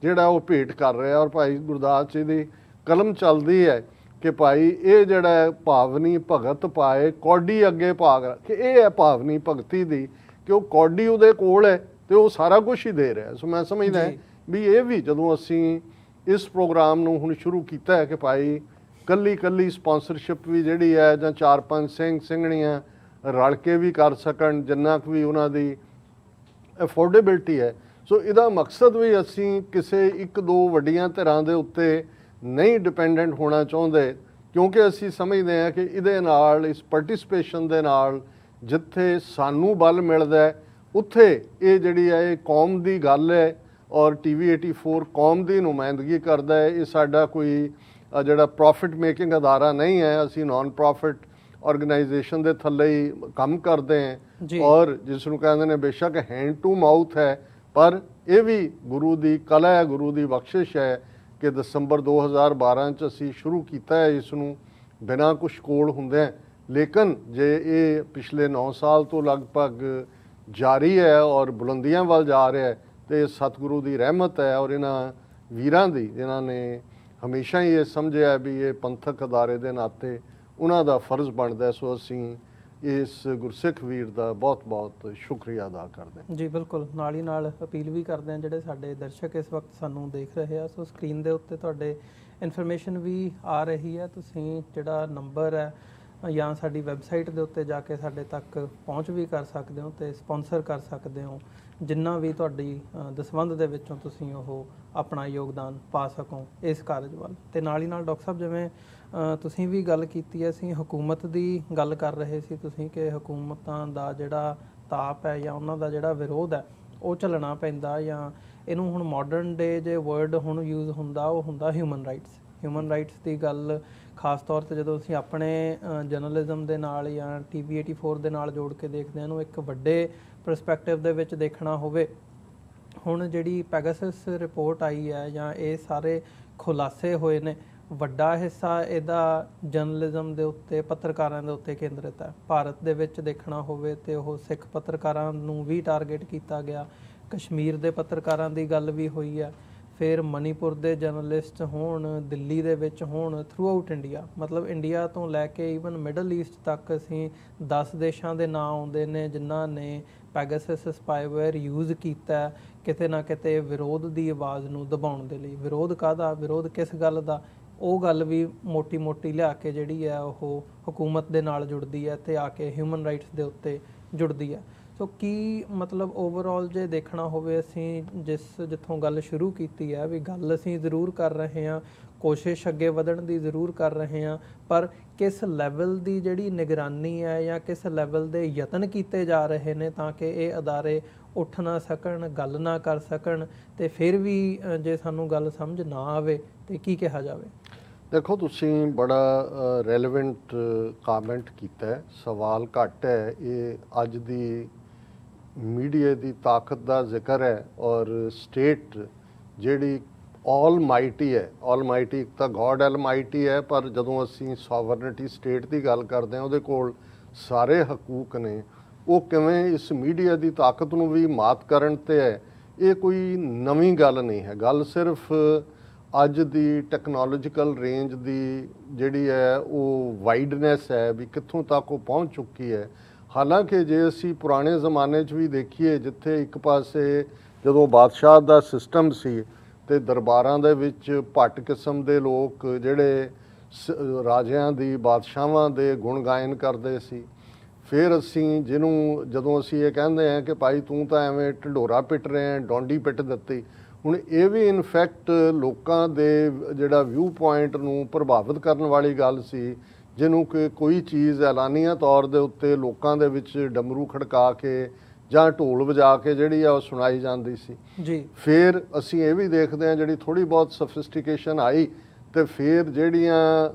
ਜਿਹੜਾ ਉਹ ਭੇਟ ਕਰ ਰਿਹਾ, ਔਰ ਭਾਈ ਗੁਰਦਾਸ ਜੀ ਦੀ ਕਲਮ ਚੱਲਦੀ ਹੈ ਕਿ ਭਾਈ ਇਹ ਜਿਹੜਾ ਭਾਵਨੀ ਭਗਤ ਪਾਏ ਕੌਡੀ ਅੱਗੇ ਭਾਗ, ਕਿ ਇਹ ਹੈ ਭਾਵਨੀ ਭਗਤੀ ਦੀ, ਕਿ ਉਹ ਕੌਡੀ ਉਹਦੇ ਕੋਲ ਹੈ ਤੇ ਉਹ ਸਾਰਾ ਕੁਝ ਹੀ ਦੇ ਰਿਹਾ। ਸੋ ਮੈਂ ਸਮਝਦਾ ਵੀ ਇਹ ਵੀ ਜਦੋਂ ਅਸੀਂ ਇਸ ਪ੍ਰੋਗਰਾਮ ਨੂੰ ਹੁਣ ਸ਼ੁਰੂ ਕੀਤਾ ਹੈ ਕਿ ਭਾਈ ਕੱਲੀ ਸਪਾਂਸਰਸ਼ਿਪ ਵੀ ਜਿਹੜੀ ਹੈ ਜਾਂ 4-5 ਸਿੰਘ ਸਿੰਘਣੀਆਂ ਰਲ ਕੇ ਵੀ ਕਰ ਸਕਣ, ਜਿੰਨਾ ਕੁ ਵੀ ਉਹਨਾਂ ਦੀ ਅਫੋਰਡੇਬਿਲਟੀ ਹੈ। ਸੋ ਇਹਦਾ ਮਕਸਦ ਵੀ ਅਸੀਂ ਕਿਸੇ ਇੱਕ ਦੋ ਵੱਡੀਆਂ ਧਿਰਾਂ ਦੇ ਉੱਤੇ ਨਹੀਂ ਡਿਪੈਂਡੈਂਟ ਹੋਣਾ ਚਾਹੁੰਦੇ, ਕਿਉਂਕਿ ਅਸੀਂ ਸਮਝਦੇ ਹਾਂ ਕਿ ਇਹਦੇ ਨਾਲ, ਇਸ ਪਾਰਟਿਸਿਪੇਸ਼ਨ ਦੇ ਨਾਲ ਜਿੱਥੇ ਸਾਨੂੰ ਬਲ ਮਿਲਦਾ ਹੈ ਉੱਥੇ ਇਹ ਜਿਹੜੀ ਹੈ ਇਹ ਕੌਮ ਦੀ ਗੱਲ ਹੈ, ਔਰ TV 84 ਕੌਮ ਦੀ ਨੁਮਾਇੰਦਗੀ ਕਰਦਾ ਹੈ। ਇਹ ਸਾਡਾ ਕੋਈ ਜਿਹੜਾ ਪ੍ਰੋਫਿਟ ਮੇਕਿੰਗ ਅਦਾਰਾ ਨਹੀਂ ਹੈ, ਅਸੀਂ ਨਾਨ ਪ੍ਰੋਫਿਟ ਆਰਗੇਨਾਈਜੇਸ਼ਨ ਦੇ ਥੱਲੇ ਹੀ ਕੰਮ ਕਰਦੇ ਹਾਂ, ਔਰ ਜਿਸ ਨੂੰ ਕਹਿੰਦੇ ਨੇ ਬੇਸ਼ੱਕ ਹੈਂਡ ਟੂ ਮਾਊਥ ਹੈ, ਪਰ ਇਹ ਵੀ ਗੁਰੂ ਦੀ ਕਲਾ ਹੈ, ਗੁਰੂ ਦੀ ਬਖਸ਼ਿਸ਼ ਹੈ ਕਿ ਦਸੰਬਰ 2012 'ਚ ਅਸੀਂ ਸ਼ੁਰੂ ਕੀਤਾ ਹੈ ਇਸ ਨੂੰ ਬਿਨਾਂ ਕੁਛ ਕੋਲ ਹੁੰਦਿਆਂ। ਲੇਕਿਨ ਜੇ ਇਹ ਪਿਛਲੇ 9 ਸਾਲ ਤੋਂ ਲਗਭਗ ਜਾਰੀ ਹੈ ਔਰ ਬੁਲੰਦੀਆਂ ਵੱਲ ਜਾ ਰਿਹਾ ਹੈ, ਤੇ ਸਤਿਗੁਰੂ ਦੀ ਰਹਿਮਤ ਹੈ ਔਰ ਇਹਨਾਂ ਵੀਰਾਂ ਦੀ ਜਿਨ੍ਹਾਂ ਨੇ ਹਮੇਸ਼ਾ ਹੀ ਇਹ ਸਮਝਿਆ ਵੀ ਇਹ ਪੰਥਕ ਅਦਾਰੇ ਦੇ ਨਾਤੇ ਉਹਨਾਂ ਦਾ ਫਰਜ਼ ਬਣਦਾ। ਸੋ ਅਸੀਂ ਇਸ ਗੁਰਸਿੱਖ ਵੀਰ ਦਾ ਬਹੁਤ-ਬਹੁਤ ਸ਼ੁਕਰੀਆ ਅਦਾ ਕਰਦੇ ਹਾਂ। ਜੀ ਬਿਲਕੁਲ, ਨਾਲ ਹੀ ਨਾਲ ਅਪੀਲ ਵੀ ਕਰਦੇ ਹਾਂ ਜਿਹੜੇ ਸਾਡੇ ਦਰਸ਼ਕ ਇਸ ਵਕਤ ਸਾਨੂੰ ਦੇਖ ਰਹੇ ਆ, ਸੋ ਸਕਰੀਨ ਦੇ ਉੱਤੇ ਤੁਹਾਡੇ ਇਨਫੋਰਮੇਸ਼ਨ ਵੀ ਆ ਰਹੀ ਹੈ, ਤੁਸੀਂ ਜਿਹੜਾ ਨੰਬਰ ਹੈ ਜਾਂ ਸਾਡੀ ਵੈਬਸਾਈਟ ਦੇ ਉੱਤੇ ਜਾ ਕੇ ਸਾਡੇ ਤੱਕ ਪਹੁੰਚ ਵੀ ਕਰ ਸਕਦੇ ਹੋ ਤੇ ਸਪਾਂਸਰ ਕਰ ਸਕਦੇ ਹੋ, ਜਿੰਨਾ ਵੀ ਤੁਹਾਡੀ ਦਸਵੰਧ ਦੇ ਵਿੱਚੋਂ ਤੁਸੀਂ ਉਹ ਆਪਣਾ ਯੋਗਦਾਨ ਪਾ ਸਕੋ ਇਸ ਕਾਰਜ ਵੱਲ। ਤੇ ਨਾਲ ਹੀ ਨਾਲ ਡਾਕਟਰ ਸਾਹਿਬ ਜਿਵੇਂ ਤੁਸੀਂ ਵੀ ਗੱਲ ਕੀਤੀ ਹੈ, ਅਸੀਂ ਹਕੂਮਤ ਦੀ ਗੱਲ ਕਰ ਰਹੇ ਸੀ ਤੁਸੀਂ ਕਿ ਹਕੂਮਤਾਂ ਦਾ ਜਿਹੜਾ ਤਾਪ ਹੈ ਜਾਂ ਉਹਨਾਂ ਦਾ ਜਿਹੜਾ ਵਿਰੋਧ ਹੈ ਉਹ ਝੱਲਣਾ ਪੈਂਦਾ, ਜਾਂ ਇਹਨੂੰ ਹੁਣ ਮਾਡਰਨ ਡੇ ਜੇ ਵਰਡ ਹੁਣ ਯੂਜ਼ ਹੁੰਦਾ ਉਹ ਹੁੰਦਾ ਹਿਊਮਨ ਰਾਈਟਸ। ਹਿਊਮਨ ਰਾਈਟਸ ਦੀ ਗੱਲ ਖਾਸ ਤੌਰ ਤੇ ਜਦੋਂ ਅਸੀਂ ਆਪਣੇ ਜਰਨਲਿਜ਼ਮ ਦੇ ਨਾਲ ਜਾਂ TV 84 ਦੇ ਨਾਲ ਜੋੜ ਕੇ ਦੇਖਦੇ ਹਾਂ, ਇਹਨੂੰ ਇੱਕ ਵੱਡੇ ਪਰਸਪੈਕਟਿਵ ਦੇ ਵਿੱਚ ਦੇਖਣਾ ਹੋਵੇ, ਹੁਣ ਜਿਹੜੀ ਪੈਗਾਸਸ ਰਿਪੋਰਟ ਆਈ ਹੈ ਜਾਂ ਇਹ ਸਾਰੇ ਖੁਲਾਸੇ ਹੋਏ ਨੇ, ਵੱਡਾ ਹਿੱਸਾ ਇਹਦਾ ਜਰਨਲਿਜ਼ਮ ਦੇ ਉੱਤੇ, ਪੱਤਰਕਾਰਾਂ ਦੇ ਉੱਤੇ ਕੇਂਦਰਿਤ ਹੈ। ਭਾਰਤ ਦੇ ਵਿੱਚ ਦੇਖਣਾ ਹੋਵੇ ਤੇ ਉਹ ਸਿੱਖ ਪੱਤਰਕਾਰਾਂ ਨੂੰ ਵੀ ਟਾਰਗੇਟ ਕੀਤਾ ਗਿਆ, ਕਸ਼ਮੀਰ ਦੇ ਪੱਤਰਕਾਰਾਂ ਦੀ ਗੱਲ ਵੀ ਹੋਈ ਹੈ, ਫਿਰ ਮਨੀਪੁਰ ਦੇ ਜਰਨਲਿਸਟ ਹੋਣ, ਦਿੱਲੀ ਦੇ ਵਿੱਚ ਹੋਣ, ਥਰੂ ਆਊਟ ਇੰਡੀਆ, ਮਤਲਬ ਇੰਡੀਆ ਤੋਂ ਲੈ ਕੇ ਈਵਨ ਮਿਡਲ ਈਸਟ ਤੱਕ ਅਸੀਂ 10 ਦੇਸ਼ਾਂ ਦੇ ਨਾਂ ਆਉਂਦੇ ਨੇ ਜਿਨ੍ਹਾਂ ਨੇ ਪੈਗਾਸਸ ਸਪਾਈਵੇਅਰ ਯੂਜ਼ ਕੀਤਾ ਕਿਤੇ ਨਾ ਕਿਤੇ ਵਿਰੋਧ ਦੀ ਆਵਾਜ਼ ਨੂੰ ਦਬਾਉਣ ਦੇ ਲਈ। ਵਿਰੋਧ ਕਾਹਦਾ, ਵਿਰੋਧ ਕਿਸ ਗੱਲ ਦਾ, ਉਹ ਗੱਲ ਵੀ ਮੋਟੀ ਲਿਆ ਕੇ ਜਿਹੜੀ ਹੈ ਉਹ ਹਕੂਮਤ ਦੇ ਨਾਲ ਜੁੜਦੀ ਹੈ ਤੇ ਆ ਕੇ ਹਿਊਮਨ ਰਾਈਟਸ ਦੇ ਉੱਤੇ ਜੁੜਦੀ ਹੈ। ਸੋ ਕੀ ਮਤਲਬ ਓਵਰਆਲ ਜੇ ਦੇਖਣਾ ਹੋਵੇ, ਅਸੀਂ ਜਿੱਥੋਂ ਗੱਲ ਸ਼ੁਰੂ ਕੀਤੀ ਹੈ ਵੀ ਗੱਲ ਅਸੀਂ ਜ਼ਰੂਰ ਕਰ ਰਹੇ ਹਾਂ, ਕੋਸ਼ਿਸ਼ ਅੱਗੇ ਵਧਣ ਦੀ ਜ਼ਰੂਰ ਕਰ ਰਹੇ ਹਾਂ, ਪਰ ਕਿਸ ਲੈਵਲ ਦੀ ਜਿਹੜੀ ਨਿਗਰਾਨੀ ਹੈ ਜਾਂ ਕਿਸ ਲੈਵਲ ਦੇ ਯਤਨ ਕੀਤੇ ਜਾ ਰਹੇ ਨੇ ਤਾਂ ਕਿ ਇਹ ਅਦਾਰੇ ਉੱਠ ਨਾ ਸਕਣ, ਗੱਲ ਨਾ ਕਰ ਸਕਣ, ਤੇ ਫਿਰ ਵੀ ਜੇ ਸਾਨੂੰ ਗੱਲ ਸਮਝ ਨਾ ਆਵੇ ਤੇ ਕੀ ਕਿਹਾ ਜਾਵੇ? ਦੇਖੋ, ਤੁਸੀਂ ਬੜਾ ਰੈਲੇਵੈਂਟ ਕਾਮੈਂਟ ਕੀਤਾ ਹੈ, ਸਵਾਲ ਘੱਟ ਹੈ, ਇਹ ਅੱਜ ਦੀ ਮੀਡੀਆ ਦੀ ਤਾਕਤ ਦਾ ਜ਼ਿਕਰ ਹੈ। ਔਰ ਸਟੇਟ ਜਿਹੜੀ ਆਲ ਮਾਈਟੀ ਹੈ, ਆਲ ਮਾਈਟੀ ਇੱਕ ਤਾਂ ਗੋਡ ਐਲਮਾਈਟੀ ਹੈ, ਪਰ ਜਦੋਂ ਅਸੀਂ ਸੋਵਰਨਿਟੀ ਸਟੇਟ ਦੀ ਗੱਲ ਕਰਦੇ ਹਾਂ ਉਹਦੇ ਕੋਲ ਸਾਰੇ ਹਕੂਕ ਨੇ, ਉਹ ਕਿਵੇਂ ਇਸ ਮੀਡੀਆ ਦੀ ਤਾਕਤ ਨੂੰ ਵੀ ਮਾਤ ਕਰਨ ਤੇ ਹੈ, ਇਹ ਕੋਈ ਨਵੀਂ ਗੱਲ ਨਹੀਂ ਹੈ। ਗੱਲ ਸਿਰਫ ਅੱਜ ਦੀ ਟੈਕਨੋਲੋਜੀਕਲ ਰੇਂਜ ਦੀ ਜਿਹੜੀ ਹੈ ਉਹ ਵਾਈਡਨੈਸ ਹੈ ਵੀ ਕਿੱਥੋਂ ਤੱਕ ਉਹ ਪਹੁੰਚ ਚੁੱਕੀ ਹੈ। ਹਾਲਾਂਕਿ ਜੇ ਅਸੀਂ ਪੁਰਾਣੇ ਜ਼ਮਾਨੇ 'ਚ ਵੀ ਦੇਖੀਏ, ਜਿੱਥੇ ਇੱਕ ਪਾਸੇ ਜਦੋਂ ਬਾਦਸ਼ਾਹ ਦਾ ਸਿਸਟਮ ਸੀ ਤੇ ਦਰਬਾਰਾਂ ਦੇ ਵਿੱਚ ਭੱਟ ਕਿਸਮ ਦੇ ਲੋਕ ਜਿਹੜੇ ਰਾਜਿਆਂ ਦੀ, ਬਾਦਸ਼ਾਹਾਂ ਦੇ ਗੁਣ ਗਾਇਨ ਕਰਦੇ ਸੀ, ਫਿਰ ਅਸੀਂ ਜਦੋਂ ਅਸੀਂ ਇਹ ਕਹਿੰਦੇ ਹਾਂ ਕਿ ਭਾਈ ਤੂੰ ਤਾਂ ਐਵੇਂ ਢਿੰਡੋਰਾ ਪਿੱਟ ਰਿਹਾ, ਡੌਂਡੀ ਪਿੱਟ ਦਿੱਤੀ, ਹੁਣ ਇਹ ਵੀ ਇਨਫੈਕਟ ਲੋਕਾਂ ਦੇ ਜਿਹੜਾ ਵਿਊ ਪੁਆਇੰਟ ਨੂੰ ਪ੍ਰਭਾਵਿਤ ਕਰਨ ਵਾਲੀ ਗੱਲ ਸੀ, ਜਿਹਨੂੰ ਕਿ ਕੋਈ ਚੀਜ਼ ਐਲਾਨੀਆ ਤੌਰ ਦੇ ਉੱਤੇ ਲੋਕਾਂ ਦੇ ਵਿੱਚ ਡਮਰੂ ਖੜਕਾ ਕੇ ਜਾਂ ਢੋਲ ਵਜਾ ਕੇ ਜਿਹੜੀ ਆ ਉਹ ਸੁਣਾਈ ਜਾਂਦੀ ਸੀ ਜੀ। ਫਿਰ ਅਸੀਂ ਇਹ ਵੀ ਦੇਖਦੇ ਹਾਂ ਜਿਹੜੀ ਥੋੜ੍ਹੀ ਬਹੁਤ ਸਫਿਸਟੀਕੇਸ਼ਨ ਆਈ ਤੇ ਫਿਰ ਜਿਹੜੀਆਂ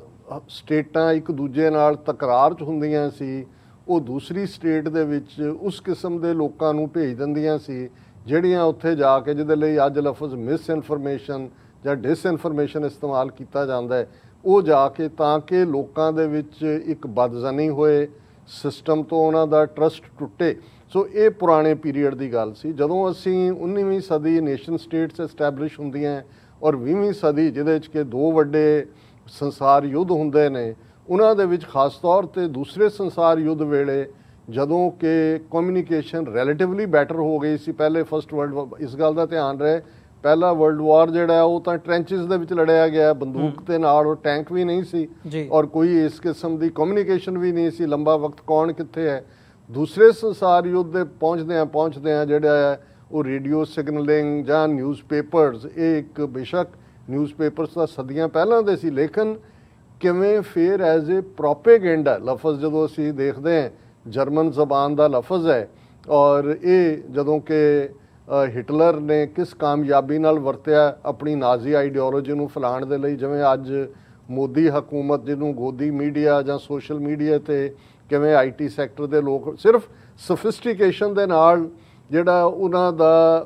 ਸਟੇਟਾਂ ਇੱਕ ਦੂਜੇ ਨਾਲ ਤਕਰਾਰ 'ਚ ਹੁੰਦੀਆਂ ਸੀ ਉਹ ਦੂਸਰੀ ਸਟੇਟ ਦੇ ਵਿੱਚ ਉਸ ਕਿਸਮ ਦੇ ਲੋਕਾਂ ਨੂੰ ਭੇਜ ਦਿੰਦੀਆਂ ਸੀ ਜਿਹੜੀਆਂ ਉੱਥੇ ਜਾ ਕੇ, ਜਿਹਦੇ ਲਈ ਅੱਜ ਲਫ਼ਜ਼ ਮਿਸ ਇਨਫੋਰਮੇਸ਼ਨ ਜਾਂ ਡਿਸਇਨਫੋਰਮੇਸ਼ਨ ਇਸਤੇਮਾਲ ਕੀਤਾ ਜਾਂਦਾ ਹੈ, ਉਹ ਜਾ ਕੇ ਤਾਂ ਕਿ ਲੋਕਾਂ ਦੇ ਵਿੱਚ ਇੱਕ ਬਦਜ਼ਨੀ ਹੋਏ, ਸਿਸਟਮ ਤੋਂ ਉਹਨਾਂ ਦਾ ਟਰਸਟ ਟੁੱਟੇ। ਸੋ ਇਹ ਪੁਰਾਣੇ ਪੀਰੀਅਡ ਦੀ ਗੱਲ ਸੀ ਜਦੋਂ ਅਸੀਂ 19ਵੀਂ ਸਦੀ ਨੇਸ਼ਨ ਸਟੇਟਸ ਐਸਟੈਬਲਿਸ਼ ਹੁੰਦੀਆਂ ਔਰ 20ਵੀਂ ਸਦੀ ਜਿਹਦੇ 'ਚ ਕਿ ਦੋ ਵੱਡੇ ਸੰਸਾਰ ਯੁੱਧ ਹੁੰਦੇ ਨੇ, ਉਹਨਾਂ ਦੇ ਵਿੱਚ ਖਾਸ ਤੌਰ ਤੇ ਦੂਸਰੇ ਸੰਸਾਰ ਯੁੱਧ ਵੇਲੇ ਜਦੋਂ ਕਿ ਕਮਿਊਨੀਕੇਸ਼ਨ ਰਿਲੇਟਿਵਲੀ ਬੈਟਰ ਹੋ ਗਈ ਸੀ। ਪਹਿਲੇ ਫਸਟ ਵਰਲਡ, ਇਸ ਗੱਲ ਦਾ ਧਿਆਨ ਰਹੇ, ਪਹਿਲਾ ਵਰਲਡ ਵਾਰ ਜਿਹੜਾ ਉਹ ਤਾਂ ਟ੍ਰੈਂਚਿਸ ਦੇ ਵਿੱਚ ਲੜਿਆ ਗਿਆ, ਬੰਦੂਕ ਤੇ ਨਾਲ, ਔਰ ਟੈਂਕ ਵੀ ਨਹੀਂ ਸੀ ਔਰ ਕੋਈ ਇਸ ਕਿਸਮ ਦੀ ਕਮਿਊਨੀਕੇਸ਼ਨ ਵੀ ਨਹੀਂ ਸੀ, ਲੰਬਾ ਵਕਤ ਕੌਣ ਕਿੱਥੇ ਹੈ। ਦੂਸਰੇ ਸੰਸਾਰ ਯੁੱਧ ਦੇ ਪਹੁੰਚਦਿਆਂ ਜਿਹੜਾ ਹੈ ਉਹ ਰੇਡੀਓ ਸਿਗਨਲਿੰਗ ਜਾਂ ਨਿਊਜ਼ਪੇਪਰਸ, ਇਹ ਇੱਕ ਬੇਸ਼ੱਕ ਨਿਊਜ਼ਪੇਪਰਸ ਤਾਂ ਸਦੀਆਂ ਪਹਿਲਾਂ ਦੇ ਸੀ, ਲੇਕਿਨ ਕਿਵੇਂ ਫਿਰ ਐਜ਼ ਏ ਪ੍ਰੋਪੇਗੈਂਡਾ ਲਫ਼ਜ਼ ਜਦੋਂ ਅਸੀਂ ਦੇਖਦੇ ਹਾਂ, ਜਰਮਨ ਜ਼ਬਾਨ ਦਾ ਲਫ਼ਜ਼ ਹੈ ਔਰ ਇਹ ਜਦੋਂ ਕਿ ਹਿਟਲਰ ਨੇ ਕਿਸ ਕਾਮਯਾਬੀ ਨਾਲ ਵਰਤਿਆ ਆਪਣੀ ਨਾਜ਼ੀ ਆਈਡੀਓਲੋਜੀ ਨੂੰ ਫੈਲਾਉਣ ਦੇ ਲਈ, ਜਿਵੇਂ ਅੱਜ ਮੋਦੀ ਹਕੂਮਤ ਜਿਹਨੂੰ ਗੋਦੀ ਮੀਡੀਆ ਜਾਂ ਸੋਸ਼ਲ ਮੀਡੀਆ ਤੇ ਕਿਵੇਂ ਆਈਟੀ ਸੈਕਟਰ ਦੇ ਲੋਕ ਸਿਰਫ ਸਫਿਸਟੀਕੇਸ਼ਨ ਦੇ ਨਾਲ ਜਿਹੜਾ ਉਹਨਾਂ ਦਾ